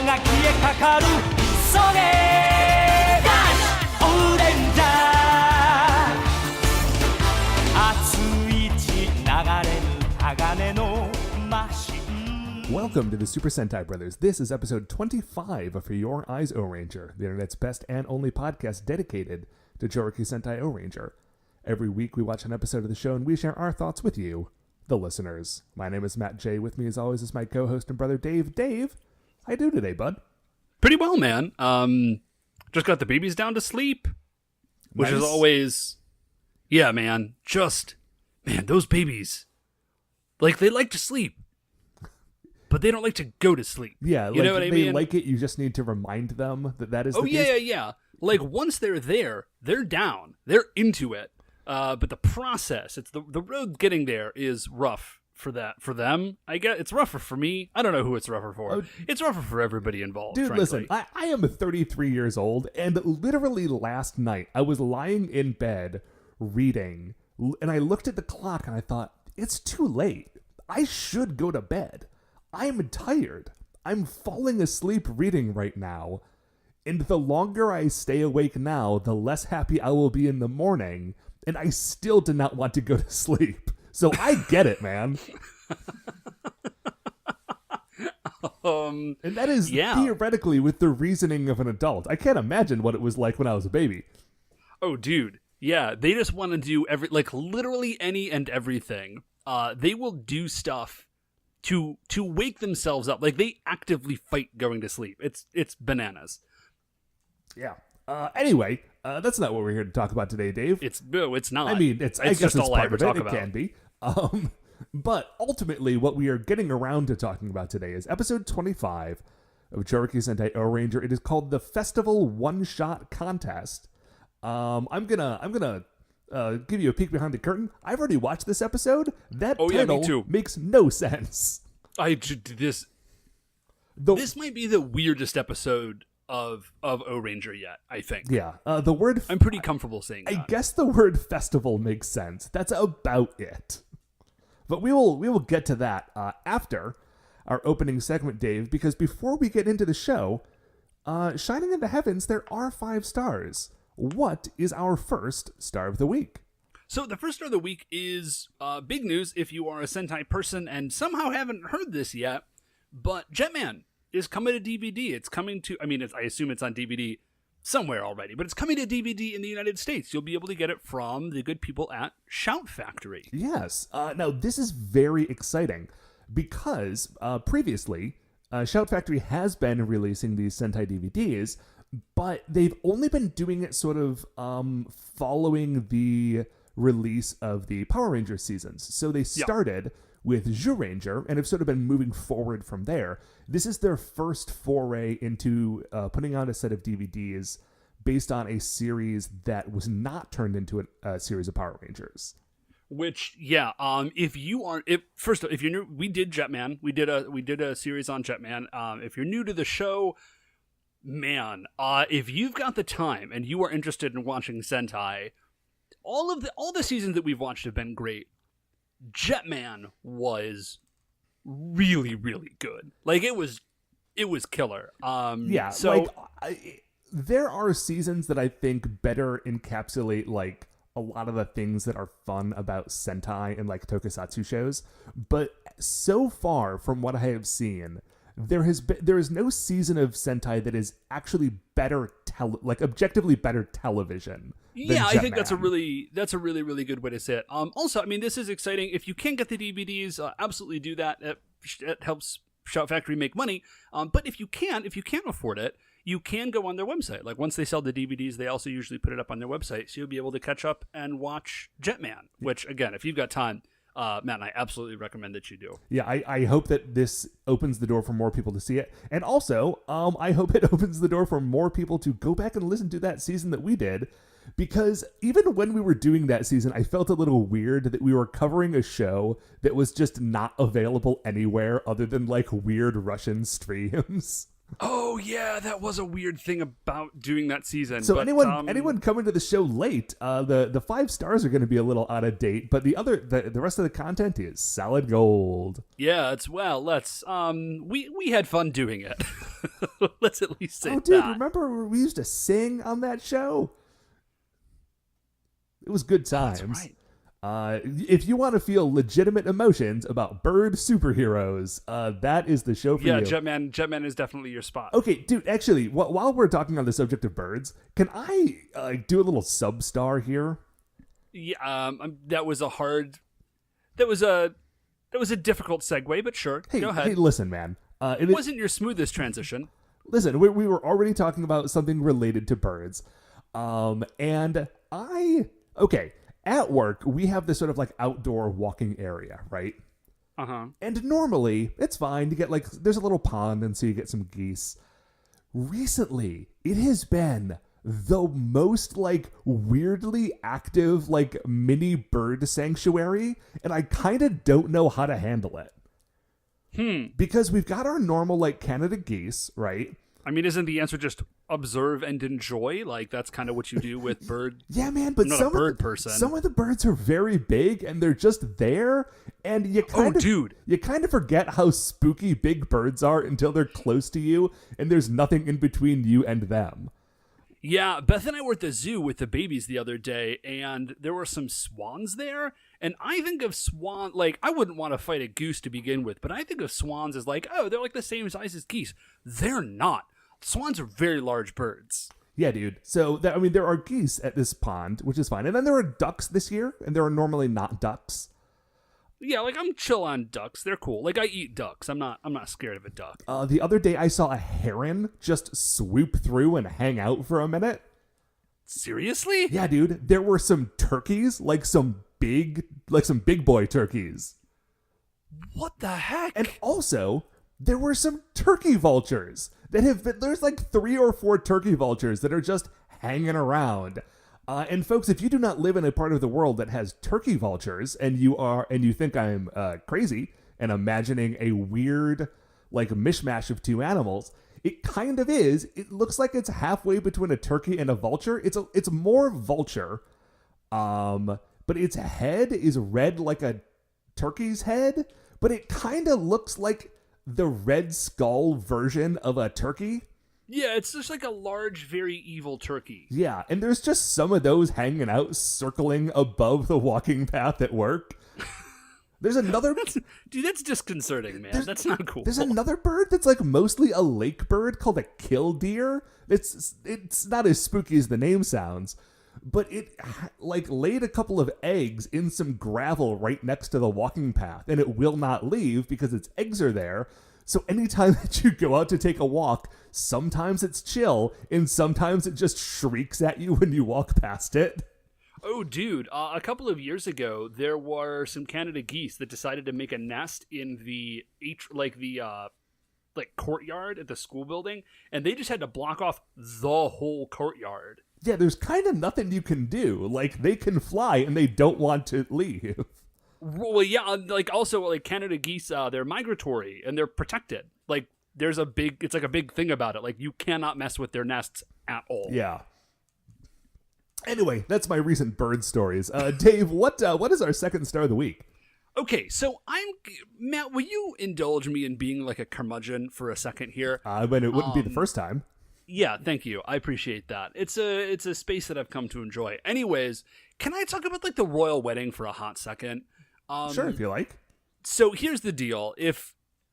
が消えかかるそれがオレンジャー熱い血流れる鋼のマシン Welcome to the Super Sentai Brothers. This is episode 25 of For Your Eyes Ohranger, the internet's best and only podcast dedicated to Chouriki Sentai Ohranger. Every week we watch an episode of the show and we share our thoughts with you, the listeners. My name is Matt J. With me as always is my co-host and brother Dave. Dave, how you doing today, bud? Pretty well, man. Just got the babies down to sleep, which is always, yeah, man. Man, those babies, like they like to sleep, but they don't like to go to sleep. Yeah, you know what I mean? They like it. You just need to remind them that is. Oh, the yeah, case. yeah. Like once they're there, they're down, they're into it. But the process, it's the road getting there is rough for them. I guess it's rougher for me. I don't know who it's rougher for. It's rougher for everybody involved. Dude, frankly. listen, I am 33 years old, and literally last night I was lying in bed reading, and I looked at the clock and I thought, it's too late. I should go to bed. I'm tired. I'm falling asleep reading right now. And the longer I stay awake now, the less happy I will be in the morning. And I still did not want to go to sleep. So I get it, man. And that is theoretically with the reasoning of an adult. I can't imagine what it was like when I was a baby. Oh, dude. Yeah, they just want to do literally any and everything. They will do stuff to wake themselves up. Like, they actively fight going to sleep. It's bananas. Yeah. Anyway, that's not what we're here to talk about today, Dave. It's not. I mean, I guess just it's all I part ever of it. talk It about. can be. But ultimately, what we are getting around to talking about today is episode 25 of Chouriki Sentai Ohranger. It is called the Festival One-Shot Contest. I'm gonna give you a peek behind the curtain. I've already watched this episode. That title me too. makes no sense. This might be the weirdest episode of Ohranger yet, I think. Yeah, the word... I'm pretty comfortable saying that. I guess the word festival makes sense. That's about it. But we will get to that after our opening segment, Dave, because before we get into the show, shining in the heavens, there are 5 stars. What is our first star of the week? So the first star of the week is big news if you are a Sentai person and somehow haven't heard this yet, but Jetman is coming to DVD. It's coming to, I assume it's on DVD somewhere already, but it's coming to DVD in the United States. You'll be able to get it from the good people at Shout Factory. Yes. Now, this is very exciting because previously, Shout Factory has been releasing these Sentai DVDs, but they've only been doing it sort of following the release of the Power Rangers seasons. So they started with Ohranger and have sort of been moving forward from there. This is their first foray into putting out a set of DVDs based on a series that was not turned into a series of Power Rangers. Which, if you're new, we did Jetman. We did a series on Jetman. If you're new to the show, man, if you've got the time and you are interested in watching Sentai, all the seasons that we've watched have been great. Jetman was really, really good. Like, it was killer. There are seasons that I think better encapsulate like a lot of the things that are fun about Sentai and like tokusatsu shows, but so far from what I have seen, there is no season of Sentai that is actually better objectively better television. Yeah, I think that's a really, really good way to say it. Also, this is exciting. If you can get the DVDs, absolutely do that. It helps Shout Factory make money. But if you can't afford it, you can go on their website. Like, once they sell the DVDs, they also usually put it up on their website, so you'll be able to catch up and watch Jetman. Which, again, if you've got time, Matt, I absolutely recommend that you do. Yeah, I hope that this opens the door for more people to see it. And also, I hope it opens the door for more people to go back and listen to that season that we did. Because even when we were doing that season, I felt a little weird that we were covering a show that was just not available anywhere other than like weird Russian streams. Oh yeah, that was a weird thing about doing that season. So anyone coming to the show late, the 5 stars are going to be a little out of date, but the rest of the content is solid gold. Yeah, we had fun doing it. Let's at least say Oh, dude, that. remember we used to sing on that show? It was good times. That's right. If you want to feel legitimate emotions about bird superheroes, that is the show for you. Yeah, Jetman is definitely your spot. Okay, dude, actually, while we're talking on the subject of birds, can I do a little sub-star here? Yeah, that was a difficult segue, but sure, go ahead. Hey, listen, man. It wasn't your smoothest transition. Listen, we were already talking about something related to birds. Okay, at work, we have this sort of like outdoor walking area, right? Uh-huh. And normally, it's fine to get like, there's a little pond and so you get some geese. Recently, it has been the most like weirdly active like mini bird sanctuary, and I kind of don't know how to handle it. Because we've got our normal like Canada geese, right? I mean, isn't the answer just observe and enjoy? Like, that's kind of what you do with bird. Yeah, man, but I'm not some a bird person. Some of the birds are very big, and they're just there, and you kind of forget how spooky big birds are until they're close to you, and there's nothing in between you and them. Yeah, Beth and I were at the zoo with the babies the other day, and there were some swans there. And I think of swan, like, I wouldn't want to fight a goose to begin with, but I think of swans as like, oh, they're like the same size as geese. They're not. Swans are very large birds. Yeah, dude. So, there are geese at this pond, which is fine. And then there are ducks this year, and there are normally not ducks. Yeah, like, I'm chill on ducks. They're cool. Like, I eat ducks. I'm not scared of a duck. The other day, I saw a heron just swoop through and hang out for a minute. Seriously? Yeah, dude. There were some turkeys, like some big boy turkeys. What the heck? And also, there were some turkey vultures that have been, there's like 3 or 4 turkey vultures that are just hanging around. And folks, if you do not live in a part of the world that has turkey vultures, and you think I'm crazy and imagining a weird like mishmash of two animals, it kind of is. It looks like it's halfway between a turkey and a vulture. It's more vulture, but its head is red like a turkey's head, but it kind of looks like the Red Skull version of a turkey. Yeah, it's just like a large, very evil turkey. Yeah, and there's just some of those hanging out, circling above the walking path at work. There's another... Dude, that's disconcerting, man. That's not cool. There's another bird that's like mostly a lake bird called a killdeer. It's not as spooky as the name sounds, but it like laid a couple of eggs in some gravel right next to the walking path, and it will not leave because its eggs are there. So anytime that you go out to take a walk, sometimes it's chill, and sometimes it just shrieks at you when you walk past it. Oh, dude, a couple of years ago, there were some Canada geese that decided to make a nest in the courtyard at the school building, and they just had to block off the whole courtyard. Yeah, there's kind of nothing you can do. Like, they can fly, and they don't want to leave. Well, yeah, like, also, like, Canada geese, they're migratory, and they're protected. Like, it's like a big thing about it. Like, you cannot mess with their nests at all. Yeah. Anyway, that's my recent bird stories. Dave, what is our second star of the week? Okay, so Matt, will you indulge me in being like a curmudgeon for a second here? But it wouldn't be the first time. Yeah, thank you. I appreciate that. It's a space that I've come to enjoy. Anyways, can I talk about like the royal wedding for a hot second? Sure, if you like. So here's the deal.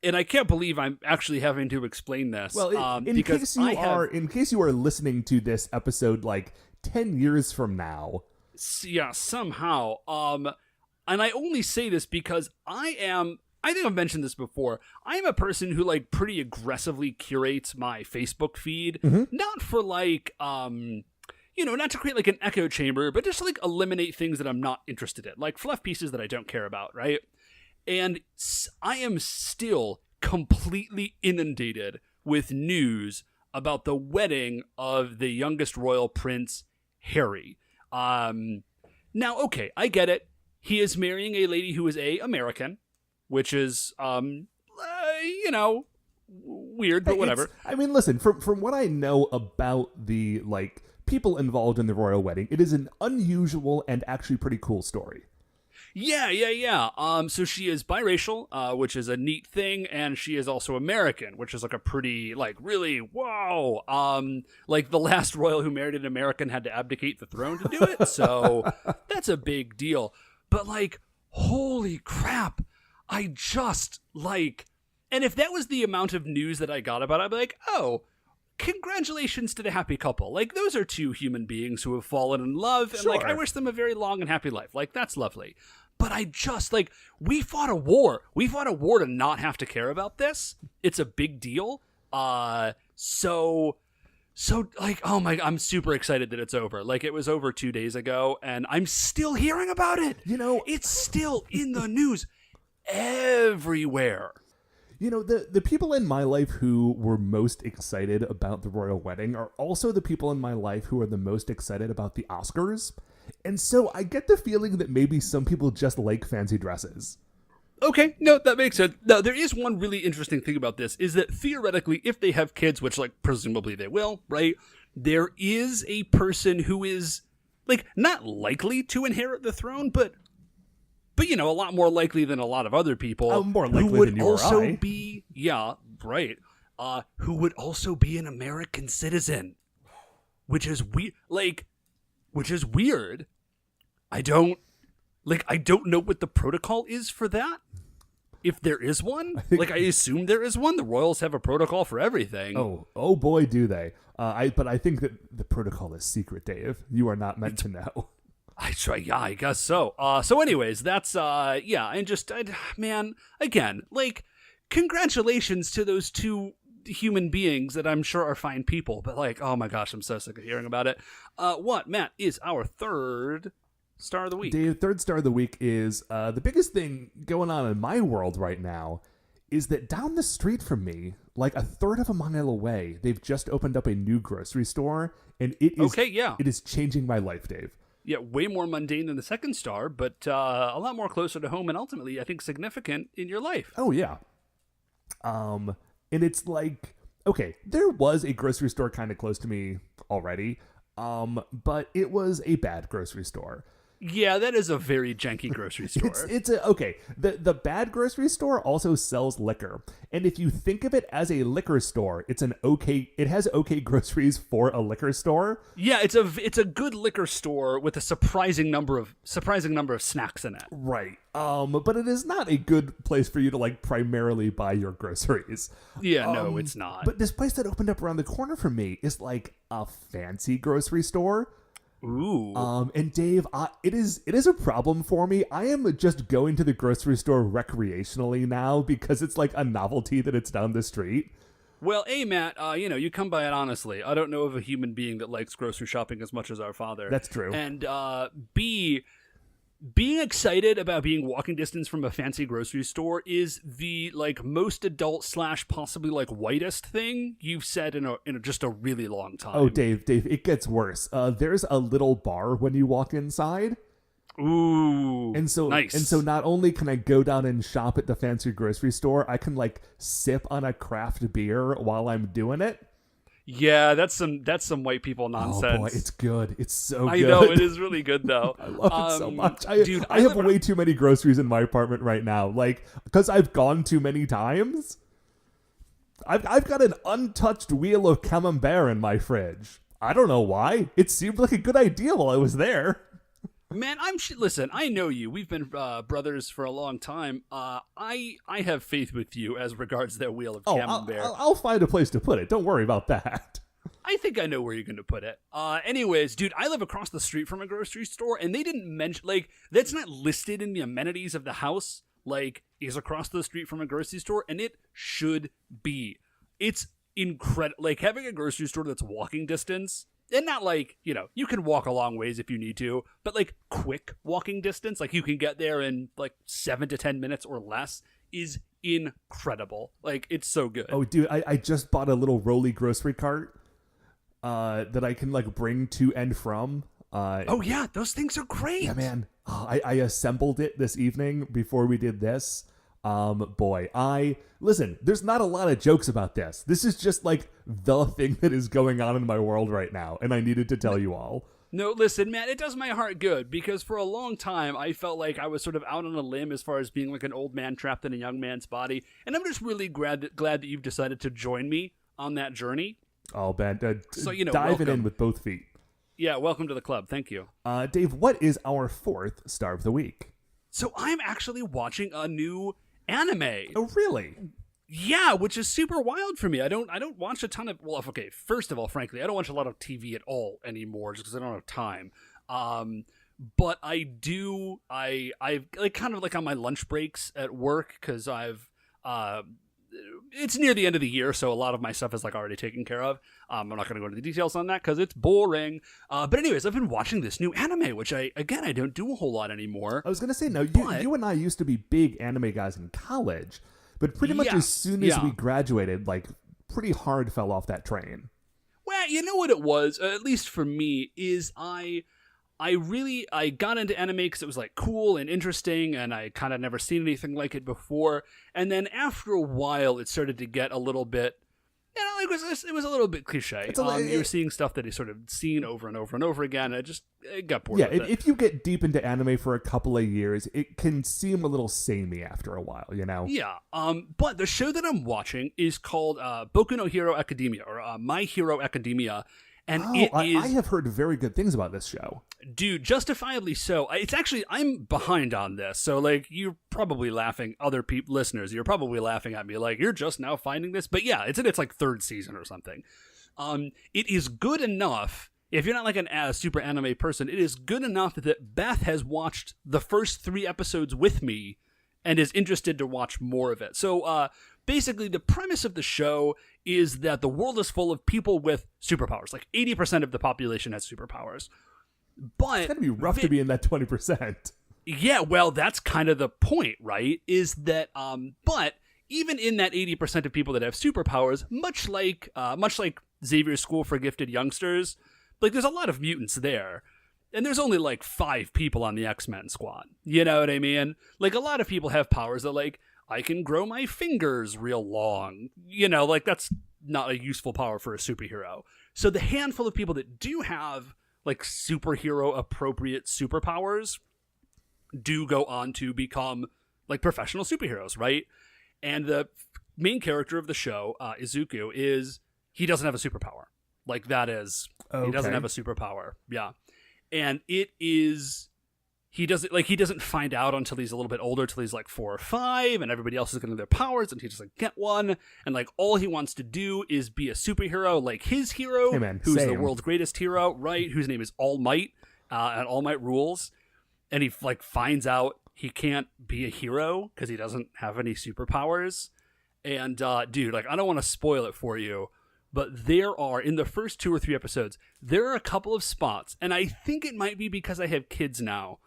And I can't believe I'm actually having to explain this. Well, in case you are listening to this episode like 10 years from now. Yeah, somehow. And I only say this because I think I've mentioned this before. I am a person who like pretty aggressively curates my Facebook feed, not for like, not to create like an echo chamber, but just to like eliminate things that I'm not interested in, like fluff pieces that I don't care about, right? And I am still completely inundated with news about the wedding of the youngest royal prince, Harry. Now, okay, I get it. He is marrying a lady who is American, which is, weird, but whatever. I mean, listen, from what I know about the, like, people involved in the royal wedding, it is an unusual and actually pretty cool story. Yeah. So she is biracial, which is a neat thing, and she is also American, which is like a pretty, like, really, whoa. Like the last royal who married an American had to abdicate the throne to do it, so that's a big deal. But like, holy crap, I just like, and if that was the amount of news that I got about it, I'd be like, oh, congratulations to the happy couple. Like, those are two human beings who have fallen in love, and like, I wish them a very long and happy life. Like, that's lovely. But I just, like, we fought a war. We fought a war to not have to care about this. It's a big deal. So like, oh my, I'm super excited that it's over. Like, it was over 2 days ago, and I'm still hearing about it. You know, it's still in the news everywhere. You know, the people in my life who were most excited about the royal wedding are also the people in my life who are the most excited about the Oscars. And so I get the feeling that maybe some people just like fancy dresses. Okay, no, that makes sense. Now, there is one really interesting thing about this, is that theoretically, if they have kids, which, like, presumably they will, right, there is a person who is, like, not likely to inherit the throne, but you know, a lot more likely than a lot of other people. More likely who would than you also or I. be, yeah, right, who would also be an American citizen, which is weird. I don't know what the protocol is for that. If there is one, I assume there is one. The royals have a protocol for everything. Oh boy, do they. But I think that the protocol is secret, Dave. You are not meant to know. I guess so. So anyways, that's, man, again, like, congratulations to those two human beings that I'm sure are fine people, but like, oh my gosh, I'm so sick of hearing about it. What, Matt, is our third star of the week? Dave, third star of the week is, the biggest thing going on in my world right now is that down the street from me, like a third of a mile away, they've just opened up a new grocery store, and it is changing my life, Dave. Yeah, way more mundane than the second star, but a lot more closer to home and ultimately, I think, significant in your life. Oh, yeah. And it's like, okay, there was a grocery store kind of close to me already, but it was a bad grocery store. Yeah, that is a very janky grocery store. The bad grocery store also sells liquor, and if you think of it as a liquor store, it has okay groceries for a liquor store. Yeah, it's a good liquor store with a surprising number of snacks in it. Right. But it is not a good place for you to like primarily buy your groceries. Yeah, no, it's not. But this place that opened up around the corner from me is like a fancy grocery store. Ooh. And Dave, it is a problem for me. I am just going to the grocery store recreationally now because it's like a novelty that it's down the street. Well, A, Matt, you come by it honestly. I don't know of a human being that likes grocery shopping as much as our father. That's true. And B, being excited about being walking distance from a fancy grocery store is the like most adult / possibly like whitest thing you've said in just a really long time. Oh, Dave, it gets worse. There's a little bar when you walk inside. Ooh, and so nice. And so not only can I go down and shop at the fancy grocery store, I can like sip on a craft beer while I'm doing it. Yeah, that's some white people nonsense. Oh boy, it's good. It's so good. I know, it is really good though. I love it so much. Dude, I have way too many groceries in my apartment right now. Like, because I've gone too many times. I've got an untouched wheel of camembert in my fridge. I don't know why. It seemed like a good idea while I was there. Man, listen, I know you. We've been brothers for a long time. I have faith with you as regards that wheel of camembert. I'll find a place to put it. Don't worry about that. I think I know where you're going to put it. Anyways, dude, I live across the street from a grocery store, and they didn't mention, like, that's not listed in the amenities of the house, like, is across the street from a grocery store, and it should be. It's incredible. Like, having a grocery store that's walking distance, and not like, you can walk a long ways if you need to, but like quick walking distance, like you can get there in like 7 to 10 minutes or less, is incredible. Like, it's so good. Oh, dude, I just bought a little Rolly grocery cart that I can like bring to and from. Oh yeah, those things are great. Yeah, man. I assembled it this evening before we did this. Listen, there's not a lot of jokes about this. This is just like the thing that is going on in my world right now, and I needed to tell you all. No, listen, man, it does my heart good because for a long time I felt like I was sort of out on a limb as far as being like an old man trapped in a young man's body, and I'm just really glad that you've decided to join me on that journey. Oh, Ben, So, diving welcome. in with both feet. Yeah, welcome to the club. Thank you. Dave, what is our fourth star of the week? So I'm actually watching a new anime. Oh, really? Yeah, which is super wild for me. I don't watch a ton of first of all, frankly, I don't watch a lot of TV at all anymore just because I don't have time. But I do I like kind of like on my lunch breaks at work cuz it's near the end of the year, so a lot of my stuff is like already taken care of. I'm not going to go into the details on that because it's boring. But anyways, I've been watching this new anime, which I don't do a whole lot anymore. I was going to say, no, you and I used to be big anime guys in college. But pretty much as soon as we graduated, like, pretty hard fell off that train. Well, you know what it was, at least for me, is I got into anime because it was, like, cool and interesting, and I kind of never seen anything like it before. And then after a while, it started to get a little bit, it was a little bit cliche. You were seeing stuff that you sort of seen over and over and over again, and it got bored with it. If you get deep into anime for a couple of years, it can seem a little samey after a while, Yeah. But the show that I'm watching is called Boku no Hero Academia, or My Hero Academia. And I have heard very good things about this show. Dude, justifiably so. It's actually, I'm behind on this. So, like, you're probably laughing, listeners, you're probably laughing at me like, you're just now finding this. But yeah, it's in its, like, third season or something. It is good enough, if you're not, like, a super anime person, it is good enough that Beth has watched the first 3 episodes with me and is interested to watch more of it. So, basically, the premise of the show is that the world is full of people with superpowers. Like, 80% of the population has superpowers. But it's gotta be rough to be in that 20%. Yeah, well, that's kind of the point, right? Is that, but even in that 80% of people that have superpowers, much like Xavier's School for Gifted Youngsters, like, there's a lot of mutants there. And there's only, like, 5 people on the X-Men squad. You know what I mean? Like, a lot of people have powers that, like, I can grow my fingers real long. Like, that's not a useful power for a superhero. So the handful of people that do have, like, superhero-appropriate superpowers do go on to become, like, professional superheroes, right? And the main character of the show, Izuku, he doesn't have a superpower. Like, that is... Okay. He doesn't have a superpower. Yeah. And it is... He doesn't find out until he's a little bit older, till he's like 4 or 5, and everybody else is getting their powers, and he doesn't get one. And like all he wants to do is be a superhero, like his hero, who's the world's greatest hero, right? Whose name is All Might, and All Might rules. And he like finds out he can't be a hero because he doesn't have any superpowers. And dude, like I don't want to spoil it for you, but there are, in the first 2 or 3 episodes, there are a couple of spots, and I think it might be because I have kids now.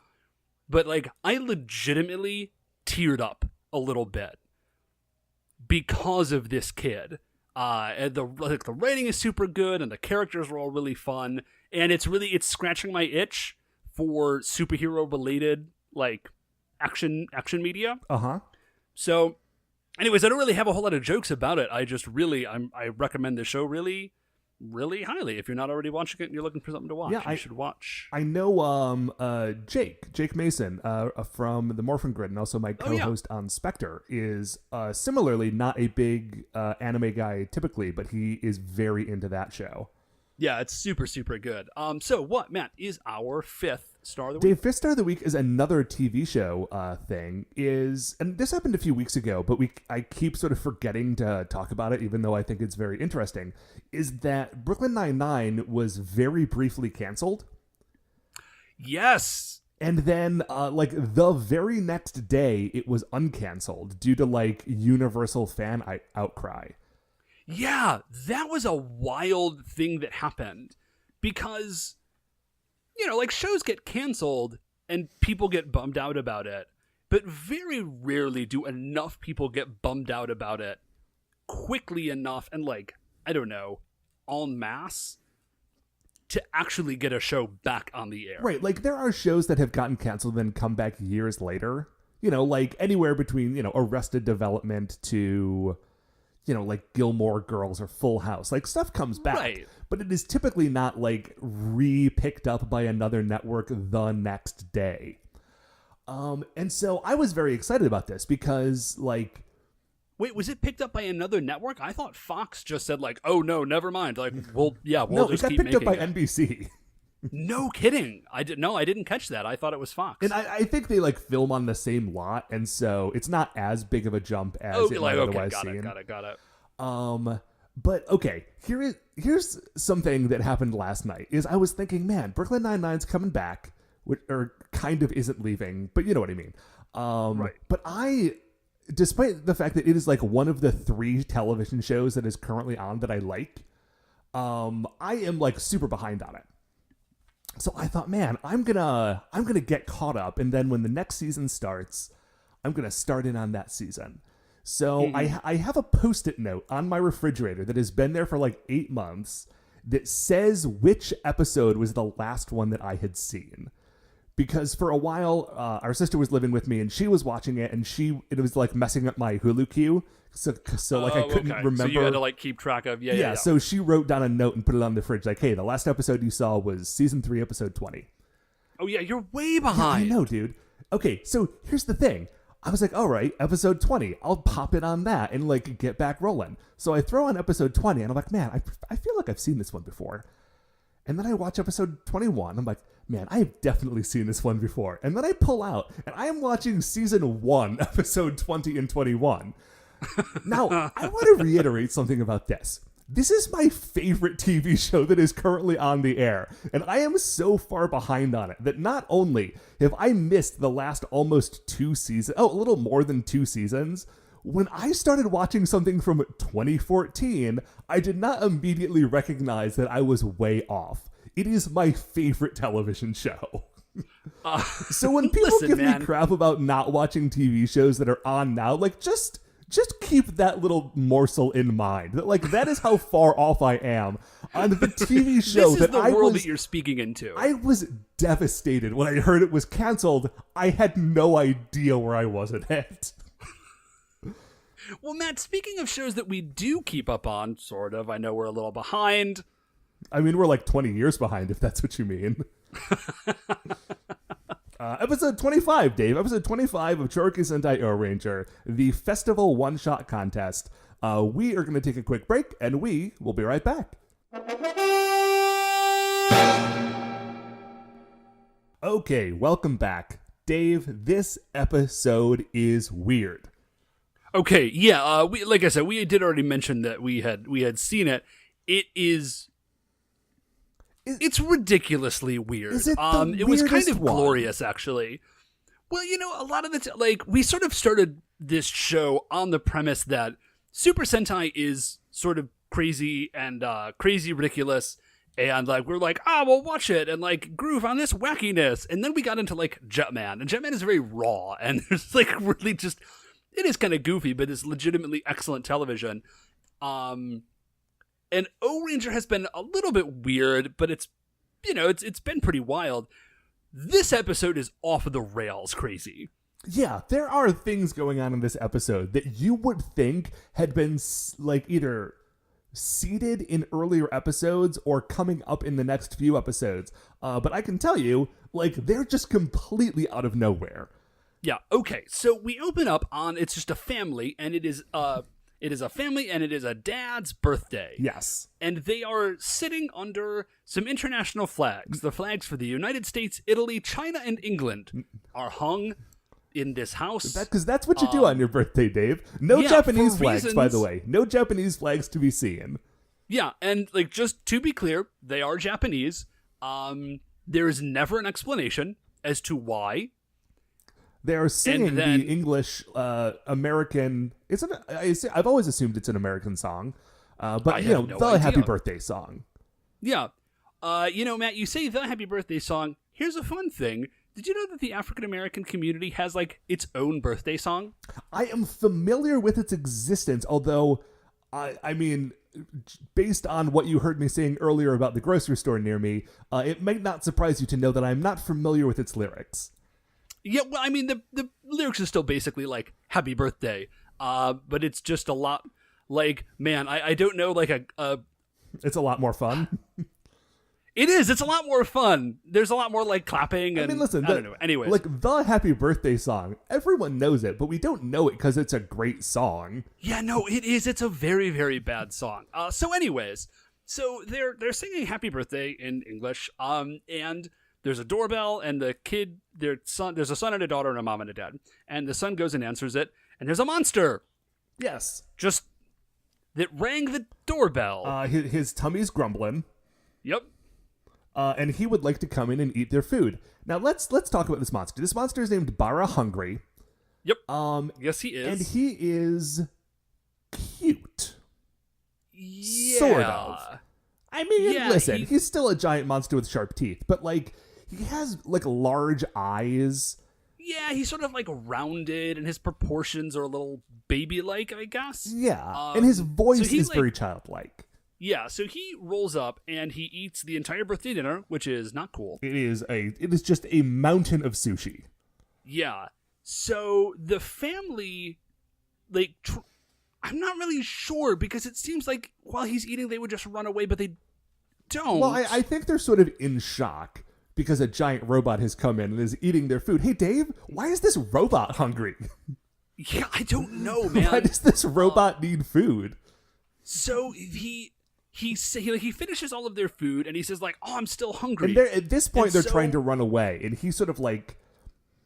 But, like, I legitimately teared up a little bit because of this kid. And the writing is super good, and the characters are all really fun. And it's scratching my itch for superhero-related, like, action media. Uh-huh. So, anyways, I don't really have a whole lot of jokes about it. I just really, I recommend the show really highly. If you're not already watching it and you're looking for something to watch, you should watch. I know Jake Mason from the Morphin Grid, and also my co-host on Spectre, is similarly not a big anime guy typically, but he is very into that show. Yeah, it's super, super good. So what, Matt, is our 5th Star of the Week? Dave, 5th Star of the Week is another TV show thing. And this happened a few weeks ago, but I keep sort of forgetting to talk about it, even though I think it's very interesting, is that Brooklyn Nine-Nine was very briefly canceled. Yes! And then, like, the very next day, it was uncanceled due to, like, universal fan outcry. Yeah, that was a wild thing that happened because, like shows get canceled and people get bummed out about it, but very rarely do enough people get bummed out about it quickly enough and like, I don't know, en masse to actually get a show back on the air. Right, like there are shows that have gotten canceled and come back years later, like anywhere between, Arrested Development to... like Gilmore Girls or Full House. Like, stuff comes back. Right. But it is typically not, like, re-picked up by another network the next day. And so I was very excited about this because, like... Wait, was it picked up by another network? I thought Fox just said, like, oh, no, never mind. Like, we'll no, just it got keep picked up by it. NBC. No kidding. I didn't catch that. I thought it was Fox. And I think they, like, film on the same lot, and so it's not as big of a jump as it might otherwise seem. Got it. But, okay, here's something that happened last night, is I was thinking, man, Brooklyn Nine-Nine's coming back, or kind of isn't leaving, but you know what I mean. Right. But despite the fact that it is like one of the 3 television shows that is currently on that I like, I am like super behind on it. So I thought, man, I'm gonna get caught up, and then when the next season starts, I'm gonna start in on that season. So I have a Post-it note on my refrigerator that has been there for like 8 months that says which episode was the last one that I had seen. Because for a while, our sister was living with me, and she was watching it, and it was like messing up my Hulu queue. So like I couldn't remember. So you had to like keep track of yeah. So she wrote down a note and put it on the fridge, like, "Hey, the last episode you saw was season 3, episode 20." Oh yeah, you're way behind. Yeah, I know, dude. Okay, so here's the thing. I was like, all right, episode 20. I'll pop it on that and like get back rolling. So I throw on episode 20, and I'm like, man, I feel like I've seen this one before. And then I watch episode 21. I'm like, man, I have definitely seen this one before. And then I pull out, and I am watching season 1, episode 20 and 21. Now, I want to reiterate something about this. This is my favorite TV show that is currently on the air, and I am so far behind on it that not only have I missed the last almost 2 seasons, a little more than 2 seasons, when I started watching something from 2014, I did not immediately recognize that I was way off. It is my favorite television show. So when people give me crap about not watching TV shows that are on now, like, just keep that little morsel in mind. That, like, that is how far off I am on the TV show. This is the world that you're speaking into. I was devastated when I heard it was canceled. I had no idea where I was at it. Well, Matt, speaking of shows that we do keep up on, sort of, I know we're a little behind. I mean, we're like 20 years behind, if that's what you mean. Episode 25, Dave. Episode 25 of Chouriki Sentai Ohranger, the festival one-shot contest. We are going to take a quick break, and we will be right back. Okay, welcome back. Dave, this episode is weird. Okay, yeah, like I said, we did already mention that we had seen it. It's ridiculously weird. Is it the it was kind of one? glorious, actually. Well, a lot of the like we sort of started this show on the premise that Super Sentai is sort of crazy and crazy ridiculous, and like we're like, we'll watch it and like groove on this wackiness, and then we got into like Jetman, and Jetman is very raw, and there's like really just it is kind of goofy, but it's legitimately excellent television. And Ohranger has been a little bit weird, but it's been pretty wild. This episode is off of the rails crazy. Yeah, there are things going on in this episode that you would think had been like either seeded in earlier episodes or coming up in the next few episodes. But I can tell you, like, they're just completely out of nowhere. Yeah, okay. So we open up on it's just a family, and it is a family, and it is a dad's birthday. Yes. And they are sitting under some international flags. The flags for the United States, Italy, China, and England are hung in this house. Because that's what you do on your birthday, Dave. No Japanese flags, by the way. No Japanese flags to be seen. Yeah, and like just to be clear, they are Japanese. There is never an explanation as to why. They are singing the English American. I've always assumed it's an American song, but the Happy Birthday song. Yeah, Matt, you say the Happy Birthday song. Here's a fun thing. Did you know that the African American community has like its own birthday song? I am familiar with its existence, although I mean, based on what you heard me saying earlier about the grocery store near me, it might not surprise you to know that I'm not familiar with its lyrics. Yeah, well, I mean, the lyrics are still basically like "Happy Birthday," but it's just a lot Like, man, I don't know, like a It's a lot more fun. It is. It's a lot more fun. There's a lot more like clapping. And, I mean, listen. I don't know. Anyways, like the Happy Birthday song, everyone knows it, but we don't know it because it's a great song. yeah, no, it is. It's a very, very bad song. So, anyways, so they're singing Happy Birthday in English. And there's a doorbell, and the kid, their son, there's a son and a daughter, and a mom and a dad, and the son goes and answers it, and there's a monster. Yes. Just that rang the doorbell. His tummy's grumbling. Yep. And he would like to come in and eat their food. Now let's talk about this monster. This monster is named Bara Hungry. Yep. Yes, he is. And he is cute. Yeah. Sort of. I mean, Yeah, listen, he's still a giant monster with sharp teeth, but like he has like large eyes. Yeah, he's sort of like rounded, and his proportions are a little baby-like, I guess. Yeah, and his voice so is like, very childlike. Yeah, so he rolls up and he eats the entire birthday dinner, which is not cool. It is just a mountain of sushi. Yeah. So the family, like, I'm not really sure because it seems like while he's eating, they would just run away, but they don't. Well, I think they're sort of in shock because a giant robot has come in and is eating their food. Hey, Dave, why is this robot hungry? Yeah, I don't know, man. Why does this robot need food? So he finishes all of their food and he says like, "Oh, I'm still hungry." And at this point, And they're so- trying to run away, and he's sort of like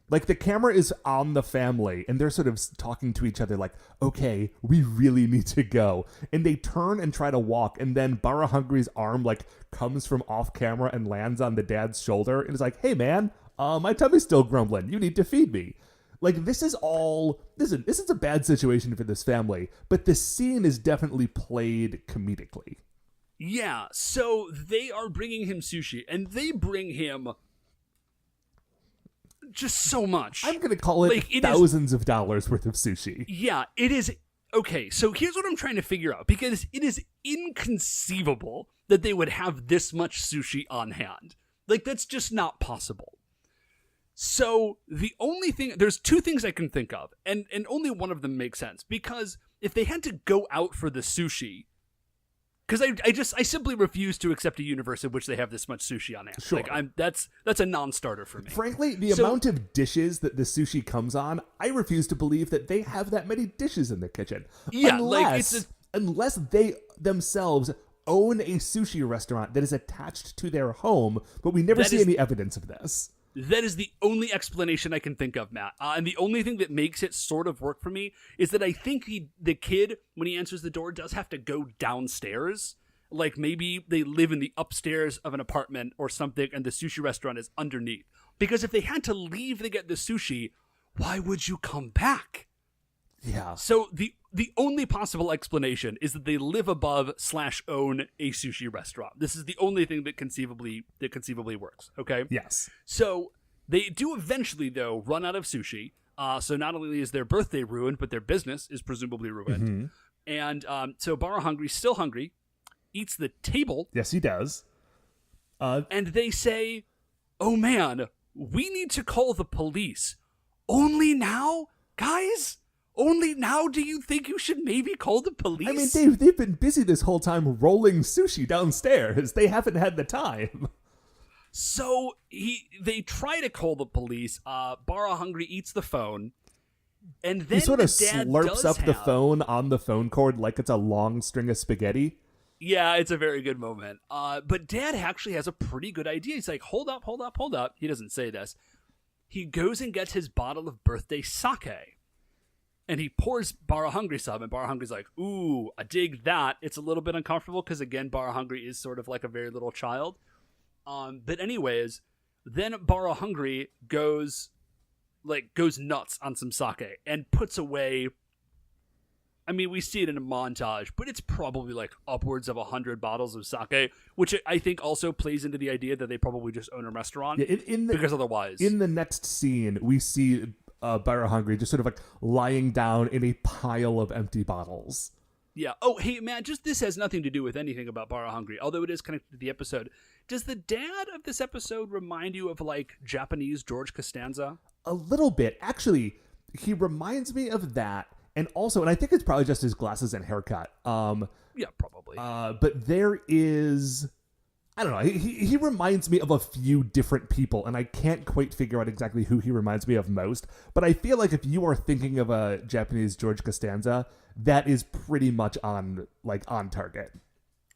the camera is on the family, and they're sort of talking to each other like, "Okay, we really need to go." And they turn and try to walk, and then Bara Hungry's arm like comes from off camera and lands on the dad's shoulder, and is like, "Hey, man, my tummy's still grumbling. You need to feed me." Like, this is a bad situation for this family, but this scene is definitely played comedically. Yeah, so they are bringing him sushi, and they bring him just so much. I'm going to call it Like, thousands of dollars worth of sushi. Yeah, it is. Okay, so here's what I'm trying to figure out, because it is inconceivable that they would have this much sushi on hand. Like, that's just not possible. So the only thing, there's two things I can think of, and only one of them makes sense, because if they had to go out for the sushi, because I simply refuse to accept a universe in which they have this much sushi on hand. Sure. Like, that's a non-starter for me. Frankly, the amount of dishes that the sushi comes on, I refuse to believe that they have that many dishes in the kitchen. Yeah, like, it's unless they themselves own a sushi restaurant that is attached to their home, but we never see any evidence of this. That is the only explanation I can think of, Matt. And the only thing that makes it sort of work for me is that I think the kid, when he answers the door, does have to go downstairs. Like, maybe they live in the upstairs of an apartment or something, and the sushi restaurant is underneath. Because if they had to leave to get the sushi, why would you come back? Yeah. So the only possible explanation is that they live above / own a sushi restaurant. This is the only thing that conceivably works. Okay. Yes. So they do eventually, though, run out of sushi. So not only is their birthday ruined, but their business is presumably ruined. Mm-hmm. And so Bara Hungry, still hungry, eats the table. Yes, he does. And they say, "Oh man, we need to call the police. Only now, guys? Only now do you think you should maybe call the police?" I mean, Dave, they've been busy this whole time rolling sushi downstairs. They haven't had the time. So they try to call the police. Bara Hungry eats the phone, and then He sort of the dad slurps does up the have- phone on the phone cord like it's a long string of spaghetti. Yeah, it's a very good moment. But Dad actually has a pretty good idea. He's like, hold up. He doesn't say this. He goes and gets his bottle of birthday sake. And he pours Bara Hungry some, and Bara Hungry's like, "Ooh, I dig that." It's a little bit uncomfortable because, again, Bara Hungry is sort of like a very little child. But anyways, then Bara Hungry goes nuts on some sake and puts away. I mean, we see it in a montage, but it's probably like upwards of 100 bottles of sake, which I think also plays into the idea that they probably just own a restaurant. Yeah, because otherwise, in the next scene, we see Bara Hungry just sort of like lying down in a pile of empty bottles. Yeah. Oh, hey, man, just this has nothing to do with anything about Bara Hungry, although it is connected to the episode. Does the dad of this episode remind you of, like, Japanese George Costanza? A little bit. Actually, he reminds me of that And also, and I think it's probably just his glasses and haircut. Yeah, probably. But there is, I don't know, he reminds me of a few different people, and I can't quite figure out exactly who he reminds me of most. But I feel like if you are thinking of a Japanese George Costanza, that is pretty much on target.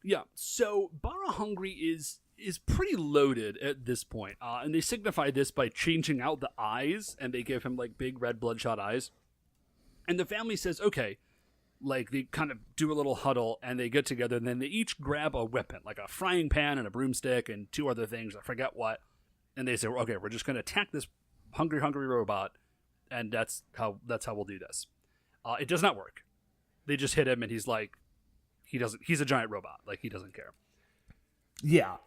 Yeah, so Bara Hungry is pretty loaded at this point. And they signify this by changing out the eyes, and they give him like big red bloodshot eyes. And the family says, okay, like they kind of do a little huddle and they get together and then they each grab a weapon, like a frying pan and a broomstick and two other things, I forget what. And they say, okay, we're just going to attack this hungry robot, and that's how we'll do this. It does not work. They just hit him and he's like, he's a giant robot. Like, he doesn't care. Yeah,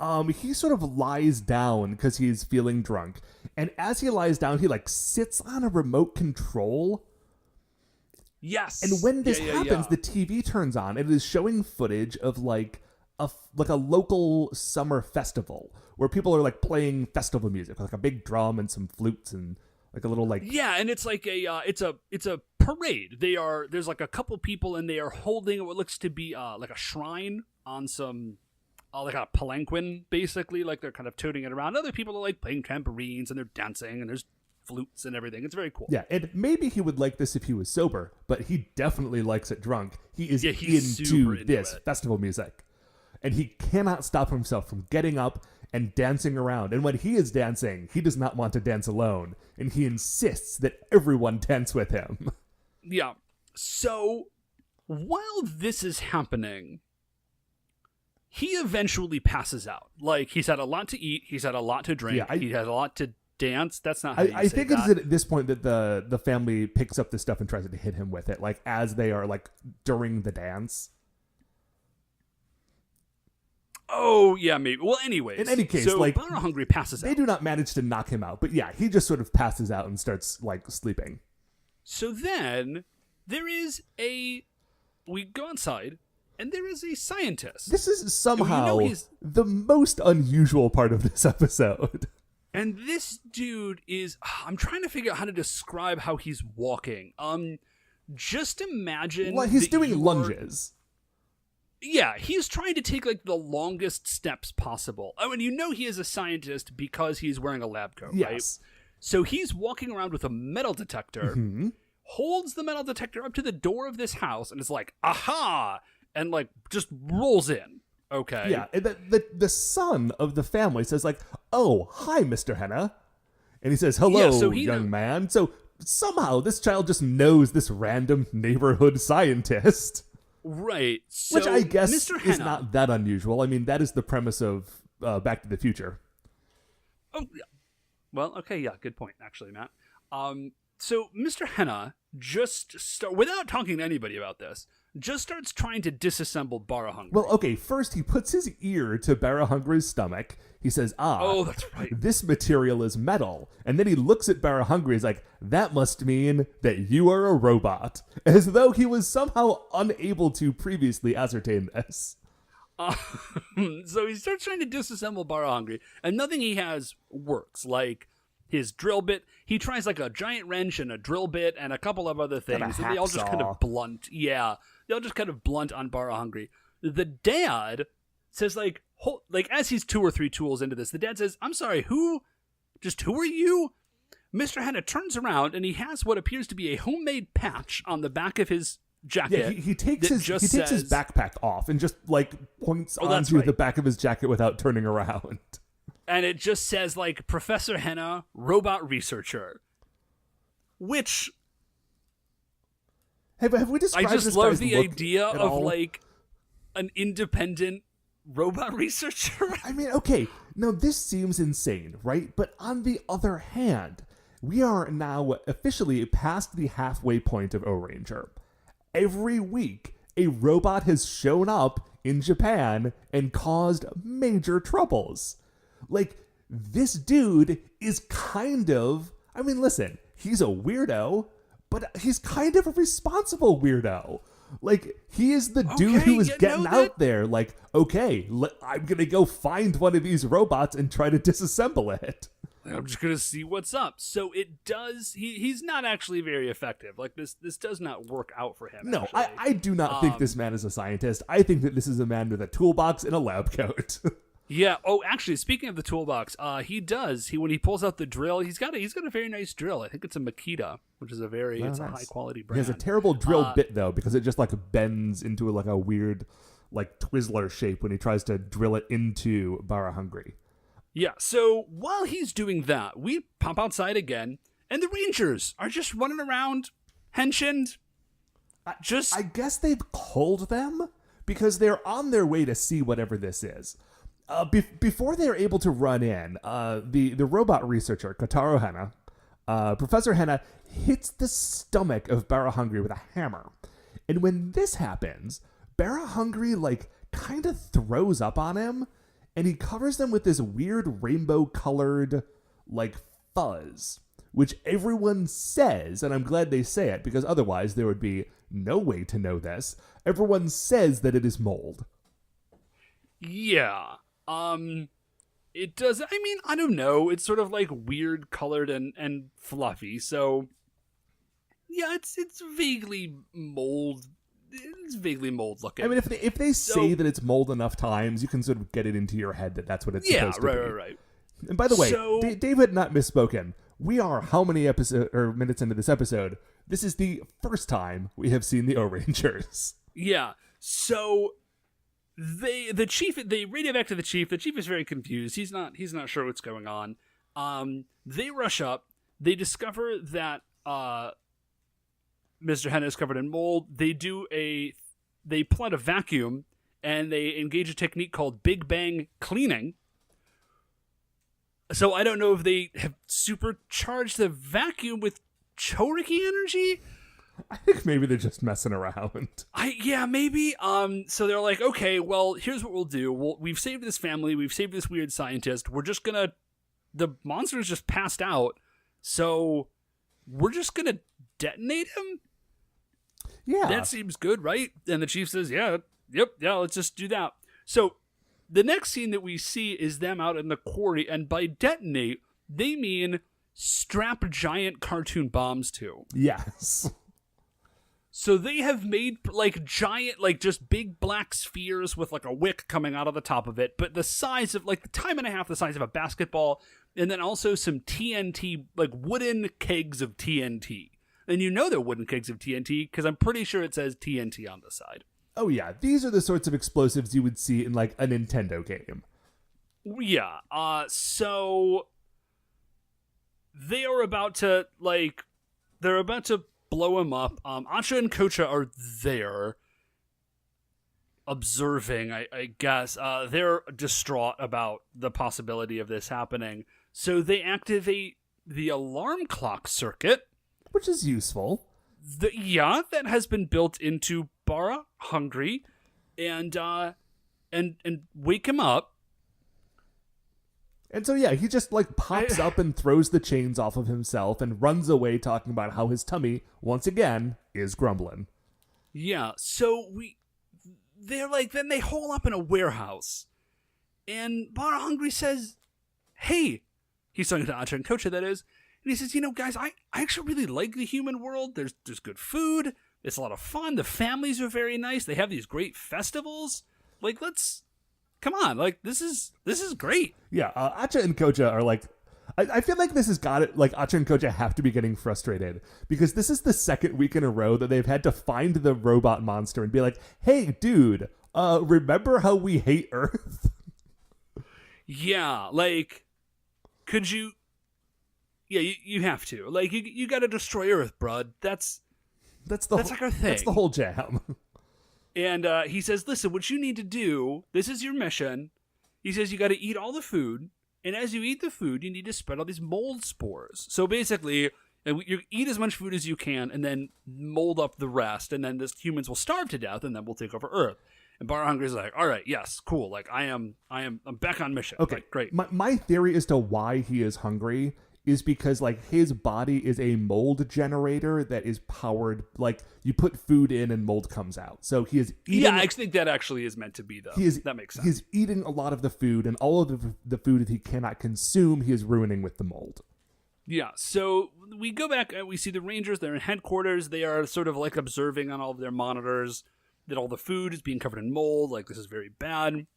he sort of lies down because he's feeling drunk. And as he lies down, he like sits on a remote control. Yes. And when this happens, the TV turns on and it is showing footage of like a local summer festival where people are like playing festival music, like a big drum and some flutes and like a little like and it's like it's a parade. There's like a couple people and they are holding what looks to be like a shrine on some like a palanquin, basically, like they're kind of toting it around. Other people are like playing tambourines and they're dancing and there's flutes and everything. It's very cool. Yeah, and maybe he would like this if he was sober, but he definitely likes it drunk. He is into this festival music. And he cannot stop himself from getting up and dancing around. And when he is dancing, he does not want to dance alone. And he insists that everyone dance with him. Yeah. So, while this is happening, he eventually passes out. Like, he's had a lot to eat, he's had a lot to drink, he has a lot to dance. That's not how you I say think that. it is at this point that the family picks up the stuff and tries to hit him with it, like as they are like during the dance. Oh yeah, maybe. Well, anyways, in any case, so like Bara Hungry passes out. They do not manage to knock him out, but yeah, he just sort of passes out and starts like sleeping. So then there is we go outside. And there is a scientist. This is somehow the most unusual part of this episode. And this dude is... I'm trying to figure out how to describe how he's walking. Just imagine... Well, he's doing lunges. Yeah, he's trying to take, like, the longest steps possible. Oh, and you know he is a scientist because he's wearing a lab coat, right? So he's walking around with a metal detector, holds the metal detector up to the door of this house, and is like, aha! And, like, just rolls in. Okay. Yeah, the son of the family says, like, oh, hi, Mr. Henna. And he says, hello, young man. So somehow this child just knows this random neighborhood scientist. Right. So which I guess Mr. Henna, is not that unusual. I mean, that is the premise of Back to the Future. Oh, yeah. Well, okay, yeah, good point, actually, Matt. So Mr. Henna without talking to anybody about this, just starts trying to disassemble Bara Hungry. Well, okay, first he puts his ear to Bara Hungry's stomach. He says, oh, that's right. This material is metal. And then he looks at Bara Hungry. He's like, that must mean that you are a robot. As though he was somehow unable to previously ascertain this. So he starts trying to disassemble Bara Hungry, and nothing he has works. Like his drill bit, he tries like a giant wrench and a drill bit and a couple of other things, and they all just kind of blunt. Yeah, they all just kind of blunt on Bara Hungry. The dad says, like as he's 2 or 3 tools into this, the dad says, I'm sorry, who are you? Mr. Henna turns around and he has what appears to be a homemade patch on the back of his jacket. Yeah, he takes his backpack off and just like points onto the back of his jacket without turning around. And it just says, like, Professor Henna, robot researcher. Which... Have we described I just this love guy's the look idea at of, all? like, an independent robot researcher. I mean, okay, now this seems insane, right? But on the other hand, we are now officially past the halfway point of Ohranger. Every week, a robot has shown up in Japan and caused major troubles. Like, this dude is kind of... I mean, listen, he's a weirdo, but he's kind of a responsible weirdo. Like, he is the dude who is getting out there. Like, okay, I'm going to go find one of these robots and try to disassemble it. I'm just gonna see what's up. So it does. He's not actually very effective. Like this does not work out for him. No, actually. I do not think this man is a scientist. I think that this is a man with a toolbox and a lab coat. Yeah. Oh, actually, speaking of the toolbox, he does. When he pulls out the drill, he's got a very nice drill. I think it's a Makita, which is a nice. a high quality brand. He has a terrible drill bit though, because it just like bends into like a weird like Twizzler shape when he tries to drill it into Barahungry. Yeah, so while he's doing that, we pop outside again, and the Rangers are just running around, henshined. I guess they've called them because they're on their way to see whatever this is. Before they're able to run in, the robot researcher, Kotaro Hana, Professor Hana, hits the stomach of Barahungry with a hammer. And when this happens, Barahungry, like, kind of throws up on him, and he covers them with this weird rainbow-colored, like, fuzz, which everyone says, and I'm glad they say it, because otherwise there would be no way to know this. Everyone says that it is mold. Yeah. It does. I mean, I don't know. It's sort of like weird colored and fluffy. So, yeah, it's vaguely mold. It's vaguely mold looking. I mean, if they say that it's mold enough times, you can sort of get it into your head that that's what it's supposed to be. Right. And by the way, Dave had not misspoken. We are how many minutes into this episode? This is the first time we have seen the Ohrangers. Yeah. So they radio back to the chief. The chief is very confused. He's not sure what's going on. They rush up. They discover that Mr. Henna is covered in mold. They plant a vacuum, and they engage a technique called Big Bang cleaning. So I don't know if they have supercharged the vacuum with Chouriki energy. I think maybe they're just messing around. Maybe. So they're like, okay, well, here's what we'll do. We've saved this family. We've saved this weird scientist. The monster's just passed out. So we're just gonna detonate him? Yeah. That seems good, right? And the chief says, yeah, let's just do that. So the next scene that we see is them out in the quarry, and by detonate, they mean strap giant cartoon bombs to. Yes. So they have made like giant, like just big black spheres with like a wick coming out of the top of it, but the size of like the time and a half the size of a basketball, and then also some TNT, like wooden kegs of TNT. And you know they're wooden kegs of TNT because I'm pretty sure it says TNT on the side. Oh yeah, these are the sorts of explosives you would see in like a Nintendo game. Yeah. So they are about to blow him up. Acha and Kocha are there observing, I guess. They're distraught about the possibility of this happening. So they activate the alarm clock circuit, which is useful. That has been built into Barahungry, and wake him up. And so, yeah, he just, like, pops up and throws the chains off of himself and runs away talking about how his tummy, once again, is grumbling. Yeah, so they're like, then they hole up in a warehouse. And Barahungry says, hey, he's talking to Acha and Kocha, that is. And he says, guys, I actually really like the human world. There's good food. It's a lot of fun. The families are very nice. They have these great festivals. Like, come on. Like, this is great. Yeah, Acha and Kocha are like, I feel like this has got it. Like, Acha and Kocha have to be getting frustrated because this is the second week in a row that they've had to find the robot monster and be like, hey, dude, remember how we hate Earth? Yeah, like, could you... Yeah, you have to. Like, you got to destroy Earth, brud. That's like our thing. That's the whole jam. And he says, listen, what you need to do, this is your mission. He says you got to eat all the food, and as you eat the food, you need to spread all these mold spores. So basically, you eat as much food as you can, and then mold up the rest, and then the humans will starve to death, and then we'll take over Earth. And Barahungry's like, all right, yes, cool. Like, I'm back on mission. Okay, like, great. My theory as to why he is hungry is because like his body is a mold generator that is powered, like you put food in and mold comes out. So he is eating. Yeah, I think that actually is meant to be though. That makes sense. He's eating a lot of the food, and all of the food that he cannot consume, he is ruining with the mold. Yeah, so we go back and we see the Rangers. They're in headquarters. They are sort of like observing on all of their monitors that all the food is being covered in mold. Like, this is very bad.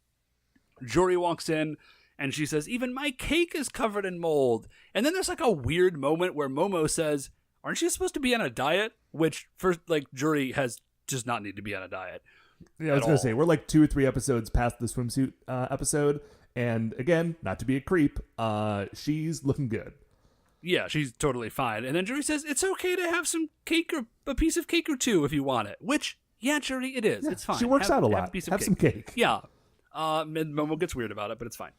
Jory walks in. And she says, even my cake is covered in mold. And then there's like a weird moment where Momo says, aren't you supposed to be on a diet? Which, first, like, Jury does not need to be on a diet. Yeah, I was going to say, we're like 2 or 3 episodes past the swimsuit episode. And again, not to be a creep, she's looking good. Yeah, she's totally fine. And then Jury says, it's okay to have some cake or a piece of cake or two if you want it. Which, yeah, Jury, it is. Yeah, it's fine. She works out a lot. Have some cake. Yeah. And Momo gets weird about it, but it's fine.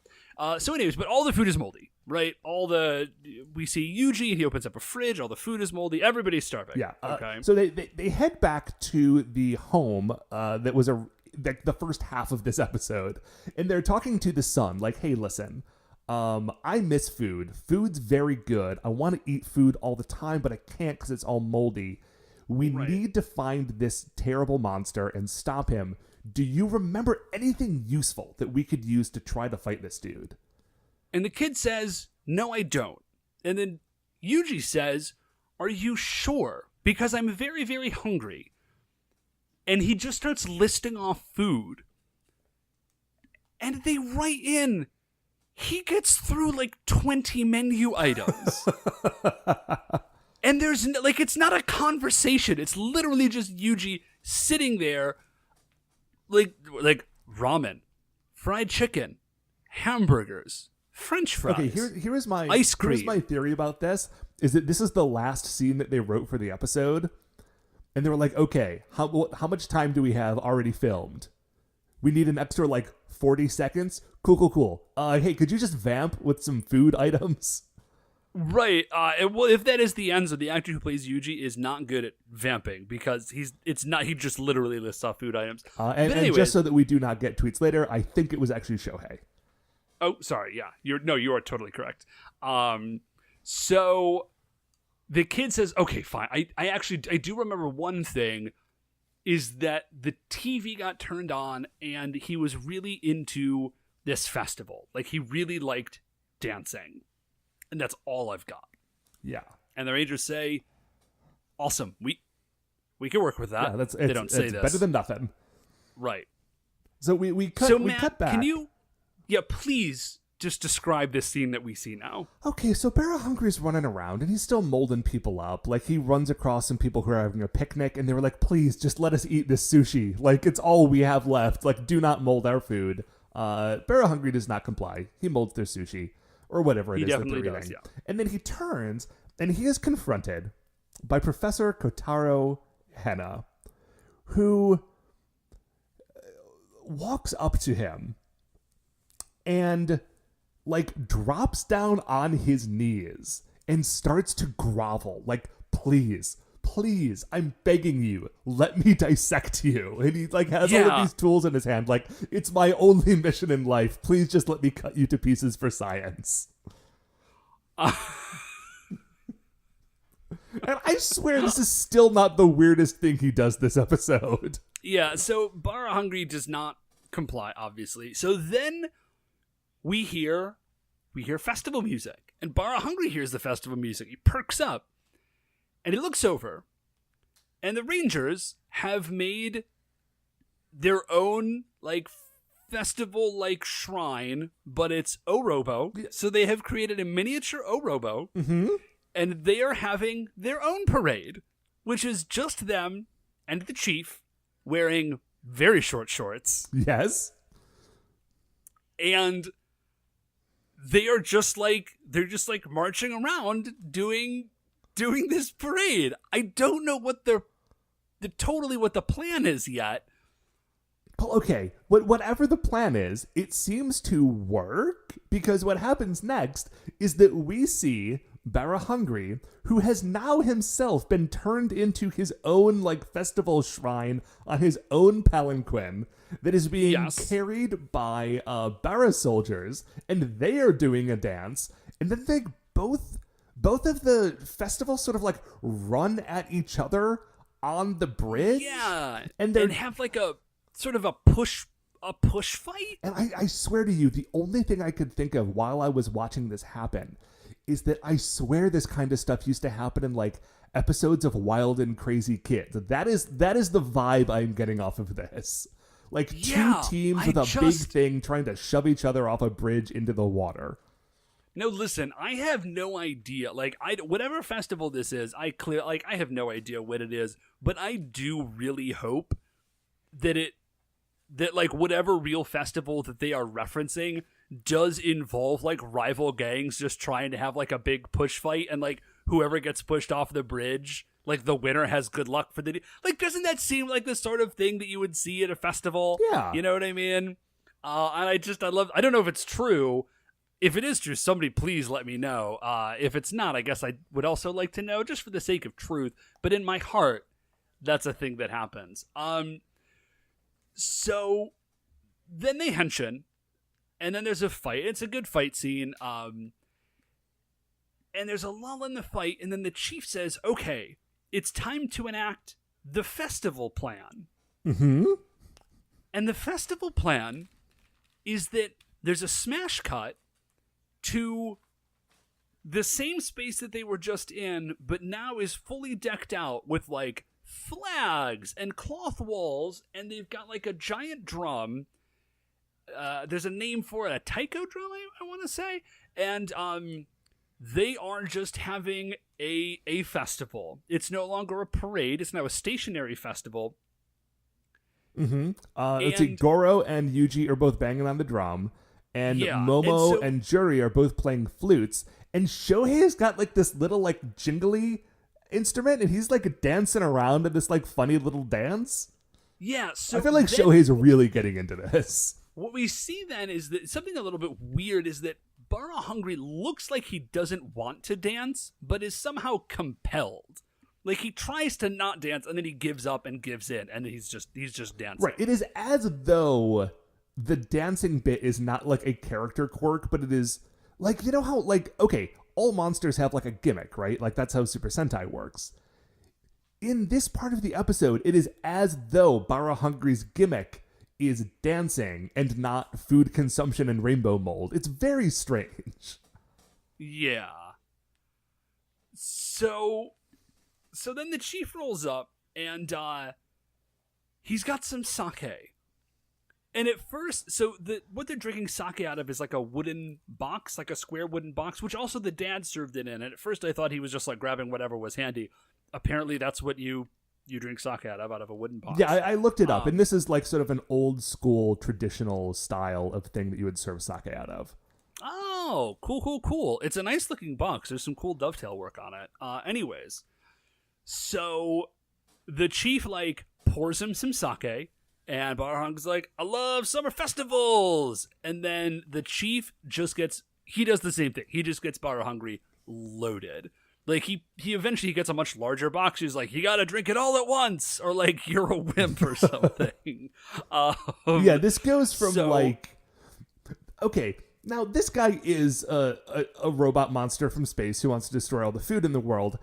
So anyways, but all the food is moldy, right? We see Yuji, and he opens up a fridge. All the food is moldy. Everybody's starving. Yeah. Okay. So they head back to the home that was the first half of this episode, and they're talking to the son, like, hey, listen, I miss food. Food's very good. I want to eat food all the time, but I can't because it's all moldy. We need to find this terrible monster and stop him. Do you remember anything useful that we could use to try to fight this dude? And the kid says, no, I don't. And then Yuji says, are you sure? Because I'm very, very hungry. And he just starts listing off food. And they write in, he gets through like 20 menu items. And there's, like, it's not a conversation. It's literally just Yuji sitting there. Like ramen, fried chicken, hamburgers, French fries. Okay, here's my ice cream. Here's my theory about this: is that this is the last scene that they wrote for the episode, and they were like, okay, how much time do we have already filmed? We need an extra like 40 seconds. Cool. Hey, could you just vamp with some food items? Right. Well, if that is the answer, the actor who plays Yuji is not good at vamping because he just literally lists off food items. And just so that we do not get tweets later, I think it was actually Shohei. Oh, sorry. Yeah, you are totally correct. So the kid says, okay, fine. I do remember one thing is that the TV got turned on and he was really into this festival. Like, he really liked dancing. And that's all I've got. Yeah. And the Rangers say, awesome. We can work with that. Yeah, they don't say this. Better than nothing. Right. So we cut back. Can you please just describe this scene that we see now? Okay, so Barra Hungry's running around and he's still molding people up. Like, he runs across some people who are having a picnic and they were like, please just let us eat this sushi. Like, it's all we have left. Like, do not mold our food. Barra Hungry does not comply. He molds their sushi. Or whatever it is that they're eating. Yeah. And then he turns, and he is confronted by Professor Kotaro Hena, who walks up to him and, like, drops down on his knees and starts to grovel. Like, please, I'm begging you, let me dissect you. And he, like, has all of these tools in his hand. Like, it's my only mission in life. Please just let me cut you to pieces for science. And I swear this is still not the weirdest thing he does this episode. Yeah, so Barra Hungry does not comply, obviously. So then we hear festival music. And Barra Hungry hears the festival music. He perks up. And he looks over, and the Rangers have made their own, like, festival-like shrine, but it's Orobo. So they have created a miniature Orobo, and they are having their own parade, which is just them and the chief wearing very short shorts. Yes. And they're just like marching around doing this parade. I don't know what what the plan is yet. Well, okay, whatever the plan is, it seems to work, because what happens next is that we see Barra Hungry, who has now himself been turned into his own, like, festival shrine on his own palanquin that is being carried by Barra soldiers, and they are doing a dance, and then they both both of the festivals sort of like run at each other on the bridge. Yeah, and have like a sort of a push fight. And I swear to you, the only thing I could think of while I was watching this happen is that I swear this kind of stuff used to happen in like episodes of Wild and Crazy Kids. That is the vibe I'm getting off of this. Like two teams with a big thing trying to shove each other off a bridge into the water. No, listen, I have no idea. Like, whatever festival this is, I have no idea what it is, but I do really hope that like whatever real festival that they are referencing does involve like rival gangs just trying to have like a big push fight, and like whoever gets pushed off the bridge, like the winner has good luck for the like. Doesn't that seem like the sort of thing that you would see at a festival? Yeah, you know what I mean. And I don't know if it's true. If it is true, somebody please let me know. If it's not, I guess I would also like to know, just for the sake of truth. But in my heart, that's a thing that happens. So then they henshin, and then there's a fight. It's a good fight scene. And there's a lull in the fight, and then the chief says, okay, it's time to enact the festival plan. Mm-hmm. And the festival plan is that there's a smash cut to the same space that they were just in, but now is fully decked out with like flags and cloth walls, and they've got like a giant drum. There's a name for it, a taiko drum, I want to say. And they are just having a festival. It's no longer a parade. It's now a stationary festival. Mm-hmm. Let's see, Goro and Yuji are both banging on the drum. And Momo and Juri are both playing flutes. And Shohei's got like this little like jingly instrument, and he's like dancing around in this like funny little dance. Yeah, so I feel like Shohei's really getting into this. What we see then is that something a little bit weird is that Bara Hungry looks like he doesn't want to dance, but is somehow compelled. Like he tries to not dance, and then he gives up and gives in, and he's just dancing. Right. It is as though the dancing bit is not like a character quirk, but it is like, you know how like, okay, all monsters have like a gimmick, right? Like that's how Super Sentai works. In this part of the episode, it is as though Bara Hungry's gimmick is dancing and not food consumption and rainbow mold. It's very strange. Yeah. So then the chief rolls up, and he's got some sake. And at first, what they're drinking sake out of is like a wooden box, like a square wooden box, which also the dad served it in. And at first I thought he was just like grabbing whatever was handy. Apparently that's what you drink sake out of a wooden box. Yeah, I looked it up, and this is like sort of an old school traditional style of thing that you would serve sake out of. Oh, cool. It's a nice looking box. There's some cool dovetail work on it. Anyways, so the chief like pours him some sake, and Barahung's like, I love summer festivals. And then the chief he does the same thing. He just gets Barahungry loaded. Like he eventually gets a much larger box. He's like, you got to drink it all at once, or like you're a wimp or something. Yeah, this goes from like, okay, now this guy is a robot monster from space who wants to destroy all the food in the world,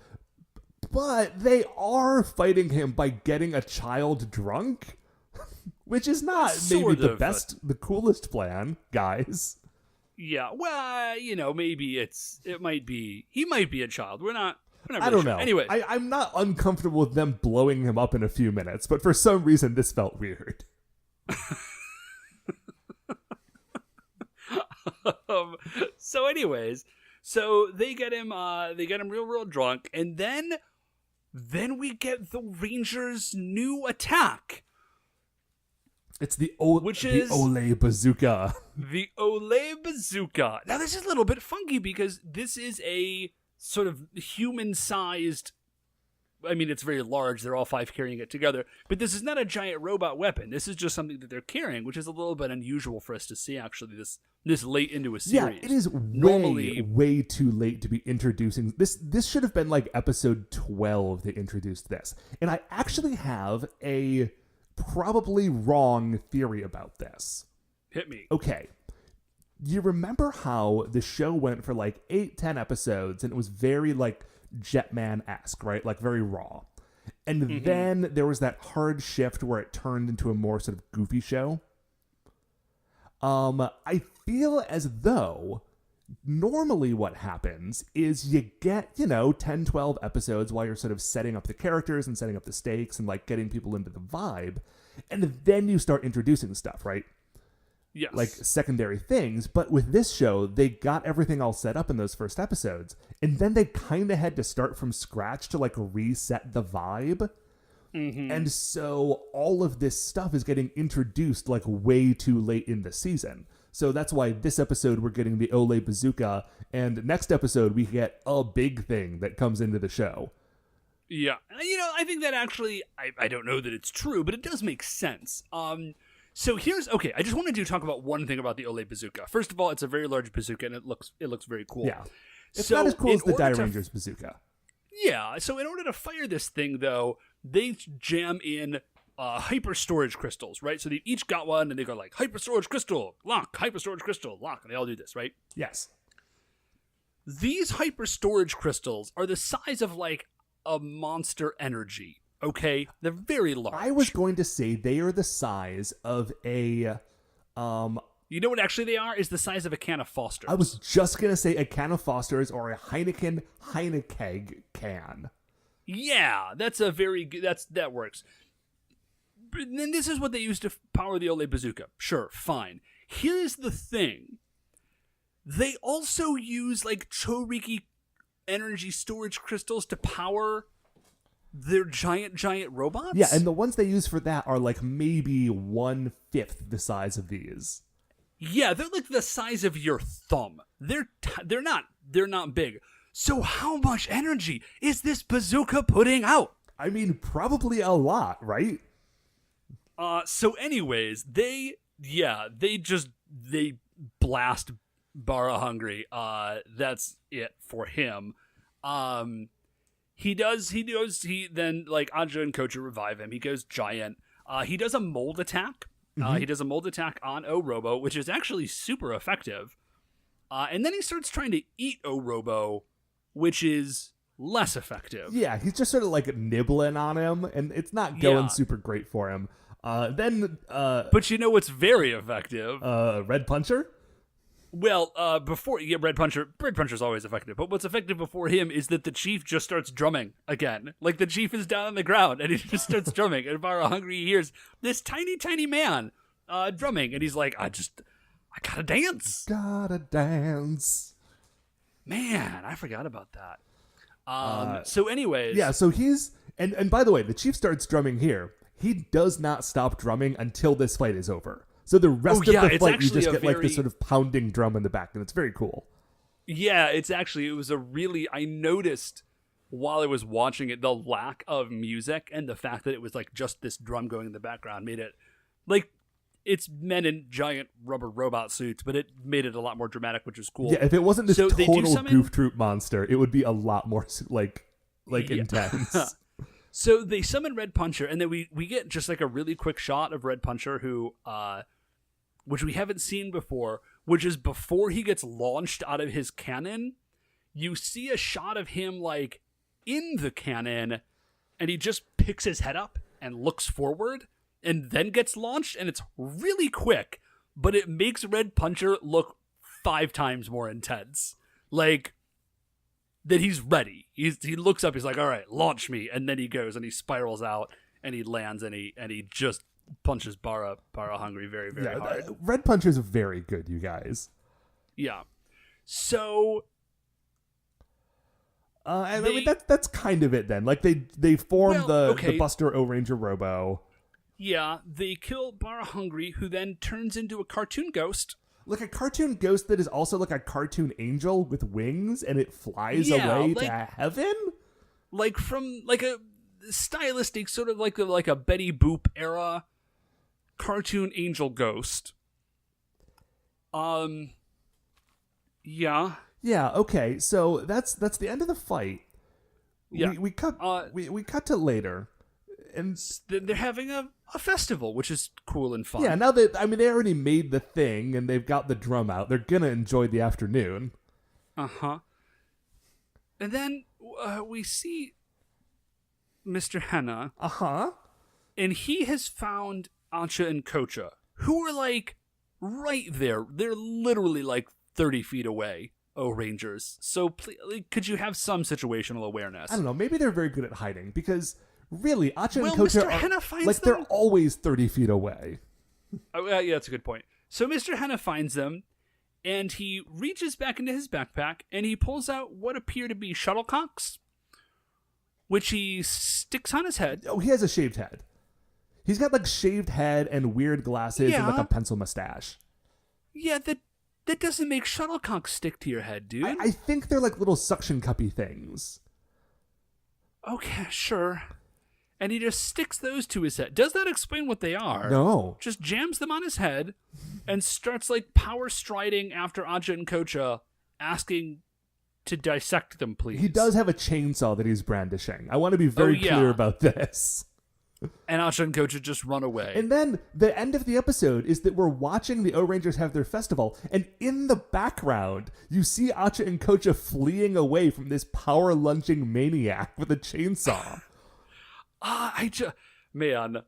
but they are fighting him by getting a child drunk, which is not maybe the coolest plan, guys. Yeah, well, maybe he might be a child. We're not really I don't sure. know. Anyway, I'm not uncomfortable with them blowing him up in a few minutes, but for some reason this felt weird. So anyways, they get him real drunk, and then we get the Rangers' new attack. It's the Ole bazooka. The Ole bazooka. Now this is a little bit funky because this is a sort of human-sized, I mean, it's very large. They're all five carrying it together. But this is not a giant robot weapon. This is just something that they're carrying, which is a little bit unusual for us to see, actually, this late into a series. Yeah, it is way too late to be introducing this. This should have been like episode 12 they introduced this. And I actually have a probably wrong theory about this. Hit me. Okay. you remember how the show went for like 8-10 episodes and it was very like Jetman-esque, right? Like very raw. And then there was that hard shift where it turned into a more sort of goofy show. I feel as though normally what happens is you get, 10, 12 episodes while you're sort of setting up the characters and setting up the stakes and like getting people into the vibe. And then you start introducing stuff, right? Yes. Like secondary things. But with this show, they got everything all set up in those first episodes. And then they kind of had to start from scratch to like reset the vibe. And so all of this stuff is getting introduced like way too late in the season. So that's why this episode we're getting the Ole Bazooka, and next episode we get a big thing that comes into the show. Yeah. I think that actually, I don't know that it's true, but it does make sense. So I just wanted to talk about one thing about the Ole Bazooka. First of all, it's a very large bazooka, and it looks very cool. Yeah. It's not as cool as the Die Ranger's bazooka. Yeah, so in order to fire this thing, though, they jam in hyper storage crystals, right? So they each got one, and they go like, hyper storage crystal, lock, hyper storage crystal, lock, and they all do this, right? Yes. These hyper storage crystals are the size of like a Monster Energy, okay? They're very large. I was going to say they are the size of a... You know what actually they are? Is the size of a can of Foster's. I was just going to say a can of Foster's or a Heineken can. Yeah, that's a very good... That works. But then this is what they use to power the Ole Bazooka. Sure, fine. Here's the thing. They also use, like, Chouriki energy storage crystals to power their giant robots? Yeah, and the ones they use for that are, like, maybe 1/5 the size of these. Yeah, they're like the size of your thumb. They're not big. So how much energy is this bazooka putting out? I mean, probably a lot, right? So anyways, they blast Bara Hungry. That's it for him. He then like Anja and Kocha revive him. He goes giant. He does a mold attack. He does a mold attack on O-Robo, which is actually super effective. And then he starts trying to eat O-Robo, which is less effective. Yeah, he's just sort of like nibbling on him, and it's not going super great for him. But you know what's very effective? Red Puncher? Well, Red Puncher's always effective. But what's effective before him is that the Chief just starts drumming again. Like the Chief is down on the ground and he just starts drumming. And Bara Hungry hears this tiny man drumming, and he's like, I gotta dance. Gotta dance. Man, I forgot about that. So anyways. Yeah, so he's and by the way, the Chief starts drumming here. He does not stop drumming until this fight is over. So the rest of the fight, you just get like this sort of pounding drum in the back, and it's very cool. Yeah, I noticed while I was watching it, the lack of music and the fact that it was like just this drum going in the background made it like it's men in giant rubber robot suits, but it made it a lot more dramatic, which is cool. Yeah, if it wasn't this total goof troop monster, it would be a lot more like intense. So they summon Red Puncher, and then we get just like a really quick shot of Red Puncher, who, which we haven't seen before, which is before he gets launched out of his cannon. You see a shot of him like in the cannon, and he just picks his head up and looks forward, and then gets launched, and it's really quick, but it makes Red Puncher look 5 times more intense. Like, that he's ready. He looks up, he's like, all right, launch me. And then he goes and he spirals out and he lands and he just punches Bara Hungry very, very hard. Red Puncher's very good, you guys. Yeah. So I mean that's kind of it then. Like they form the Buster Ohranger Robo. Yeah, they kill Bara Hungry, who then turns into a cartoon ghost. Like a cartoon ghost that is also like a cartoon angel with wings, and it flies away to heaven? Like from like a stylistic sort of like a Betty Boop era cartoon angel ghost. Yeah. Yeah, okay. So that's the end of the fight. Yeah. We cut to later. And they're having a festival, which is cool and fun. yeah, now that they already made the thing and they've got the drum out, they're gonna enjoy the afternoon. Uh-huh. And then we see Mr. Henna. Uh-huh. And he has found Acha and Kocha, who are like right there. They're literally like 30 feet away, Ohrangers. So could you have some situational awareness? I don't know. Maybe they're very good at hiding because really, Acha and Mr. Kocha Henna are finds like them. they're always 30 feet away. Oh, yeah, that's a good point. So Mr. Henna finds them, and he reaches back into his backpack, and he pulls out what appear to be shuttlecocks, which he sticks on his head. Oh, he has a shaved head. He's got like shaved head and weird glasses and like a pencil mustache. Yeah, that doesn't make shuttlecocks stick to your head, dude. I think they're like little suction cuppy things. Okay, sure. And he just sticks those to his head. Does that explain what they are? No. Just jams them on his head and starts like power striding after Acha and Kocha, asking to dissect them, please. He does have a chainsaw that he's brandishing. I want to be very clear about this. And Acha and Kocha just run away. And then the end of the episode is that we're watching the Ohrangers have their festival, and in the background, you see Acha and Kocha fleeing away from this power-lunging maniac with a chainsaw. Man.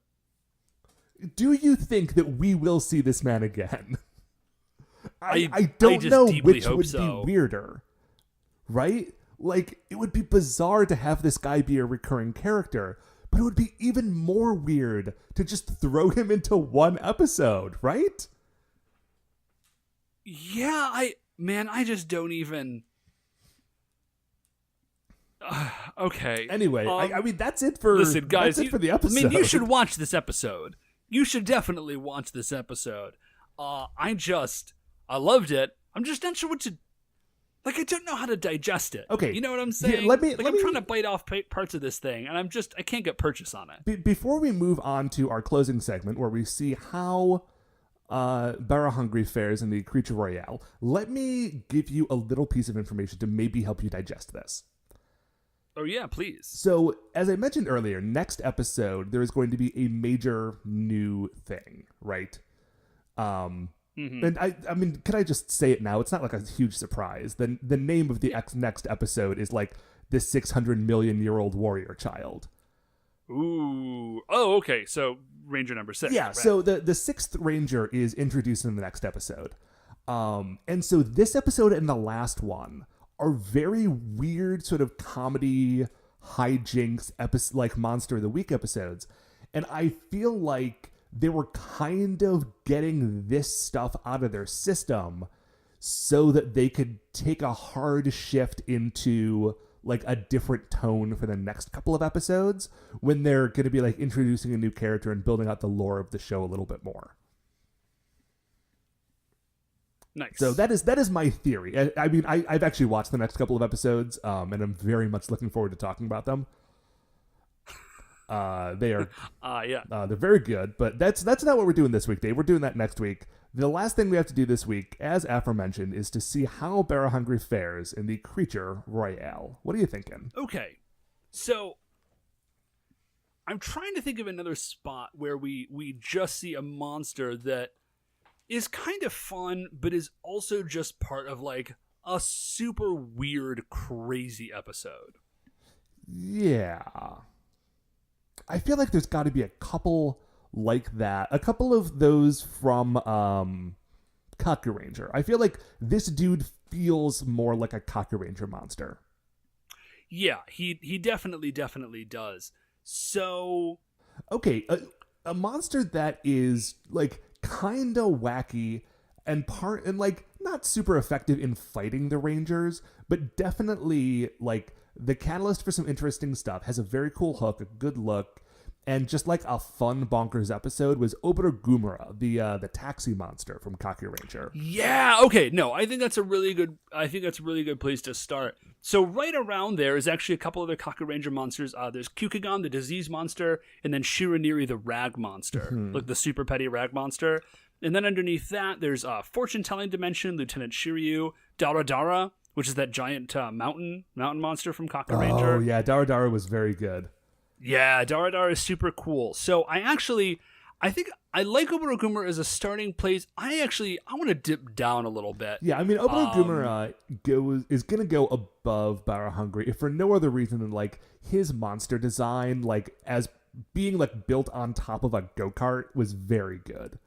Do you think that we will see this man again? I don't know which hope would so. be weirder, right? Like, it would be bizarre to have this guy be a recurring character, but it would be even more weird to just throw him into one episode, right? Yeah, I just don't even... okay. Anyway, I mean, that's it for, listen, guys, that's it for the episode. I mean, you should watch this episode. You should definitely watch this episode. I loved it. I'm just not sure what to... Like, I don't know how to digest it. Okay. You know what I'm saying? Yeah, I'm trying to bite off parts of this thing, and I can't get purchase on it. Before we move on to our closing segment, where we see how Barra Hungry fares in the Creature Royale, let me give you a little piece of information to maybe help you digest this. Oh, yeah, please. So, as I mentioned earlier, next episode, there is going to be a major new thing, right? And I mean, can I just say it now? It's not like a huge surprise. The name of the next episode is like the 600 million year old warrior child. Ooh. Oh, okay. So Ranger number 6. Yeah. Right. So the sixth Ranger is introduced in the next episode. And so this episode and the last one are very weird sort of comedy hijinks like Monster of the Week episodes. And I feel like they were kind of getting this stuff out of their system so that they could take a hard shift into like a different tone for the next couple of episodes when they're going to be like introducing a new character and building out the lore of the show a little bit more. Nice. So that is my theory. I mean, I've actually watched the next couple of episodes, and I'm very much looking forward to talking about them. They are, they're very good, but that's not what we're doing this week, Dave. We're doing that next week. The last thing we have to do this week, as aforementioned, is to see how Barra Hungry fares in the Creature Royale. What are you thinking? Okay, so I'm trying to think of another spot where we just see a monster that is kind of fun, but is also just part of like a super weird, crazy episode. Yeah. I feel like there's got to be a couple like that. A couple of those from Kakuranger. I feel like this dude feels more like a Kakuranger monster. Yeah, he definitely does. So... Okay, a monster that is like kind of wacky and like not super effective in fighting the Rangers, but definitely like the catalyst for some interesting stuff, has a very cool hook, a good look, and just like a fun bonkers episode was Obra Gumara, the taxi monster from Kakuranger. Yeah, okay, no, I think that's a really good place to start. So right around there is actually a couple other Kakuranger monsters. There's Kyukigan, the disease monster, and then Shiraniri, the rag monster, like the super petty rag monster. And then underneath that, there's Fortune Telling Dimension, Lieutenant Shiryu, Dara Dara, which is that giant mountain monster from Kakuranger. Oh yeah, Dara Dara was very good. Yeah, Dara Dara is super cool. So I think I like Obarogumar as a starting place. I want to dip down a little bit. Yeah, I mean, Obarogumar is going to go above Bara Hungry if for no other reason than, like, his monster design, like, as being, like, built on top of a go-kart was very good.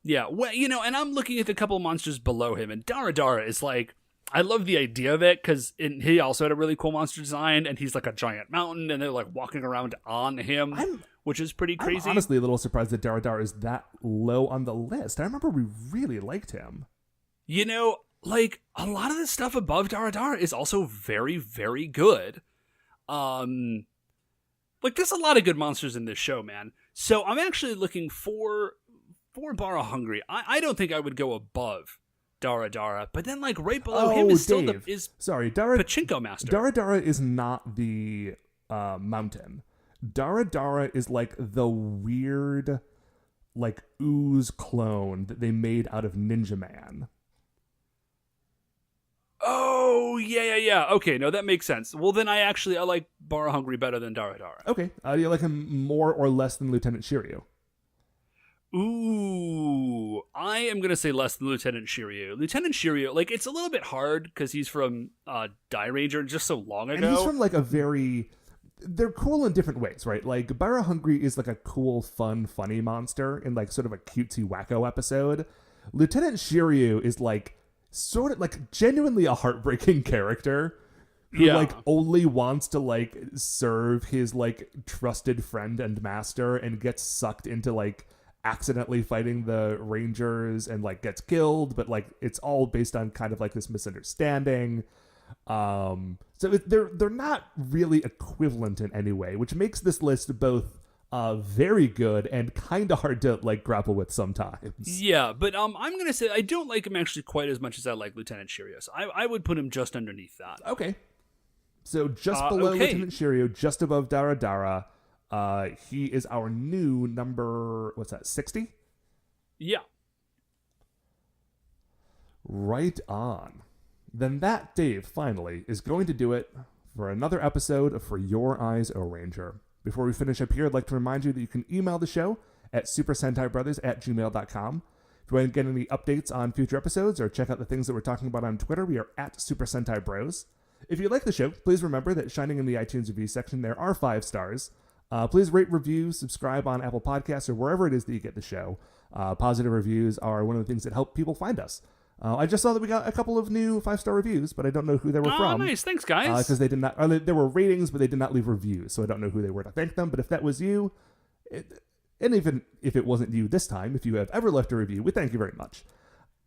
Yeah, well, and I'm looking at the couple of monsters below him, and Dara Dara is like, I love the idea of it, because he also had a really cool monster design, and he's like a giant mountain, and they're like walking around on him, which is pretty crazy. I'm honestly a little surprised that Dara Dara is that low on the list. I remember we really liked him. Like, a lot of the stuff above Dara Dara is also very, very good. Like, there's a lot of good monsters in this show, man. So I'm actually looking for Bara Hungry. I don't think I would go above Dara Dara, but then, like, right below him is still Dave. Pachinko Master. Dara Dara is not the mountain. Dara Dara is, like, the weird, like, ooze clone that they made out of Ninja Man. Oh, yeah. Okay, no, that makes sense. Well, then I like Bara Hungry better than Dara Dara. Okay. Do you like him more or less than Lieutenant Shiryu? Ooh, I am going to say less than Lieutenant Shiryu. Lieutenant Shiryu, like, it's a little bit hard because he's from Die Ranger just so long ago. And he's from, like, they're cool in different ways, right? Like, Bara Hungry is, like, a cool, fun, funny monster in, like, sort of a cutesy wacko episode. Lieutenant Shiryu is, like, sort of, like, genuinely a heartbreaking character who, like, only wants to, like, serve his, like, trusted friend and master and gets sucked into, like, accidentally fighting the Rangers and, like, gets killed, but, like, it's all based on kind of, like, this misunderstanding. So they're not really equivalent in any way, which makes this list both very good and kind of hard to, like, grapple with sometimes. Yeah, but I'm gonna say I don't like him actually quite as much as I like Lieutenant Shiryu. So I would put him just underneath that. Okay, so just below Lieutenant Shiryu, just above Dara Dara. He is our new number, 60? Yeah. Right on. Then that, Dave, finally, is going to do it for another episode of For Your Eyes, Ohranger. Before we finish up here, I'd like to remind you that you can email the show at supersentaibrothers@gmail.com. If you want to get any updates on future episodes or check out the things that we're talking about on Twitter, we are at Super Sentai Bros. If you like the show, please remember that shining in the iTunes review section, there are 5 stars. Please rate, review, subscribe on Apple Podcasts or wherever it is that you get the show. Positive reviews are one of the things that help people find us. I just saw that we got a couple of new 5-star reviews, but I don't know who they were from. Oh, nice. Thanks, guys. Because they did not. There were ratings, but they did not leave reviews, so I don't know who they were to thank them. But if that was you, and even if it wasn't you this time, if you have ever left a review, we thank you very much.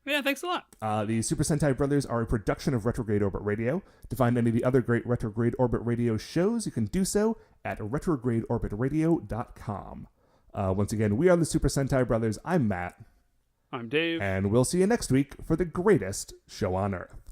Yeah, thanks a lot. The Super Sentai Brothers are a production of Retrograde Orbit Radio. To find any of the other great Retrograde Orbit Radio shows, you can do so at retrogradeorbitradio.com. Once again, we are the Super Sentai Brothers. I'm Matt. I'm Dave. And we'll see you next week for the greatest show on Earth.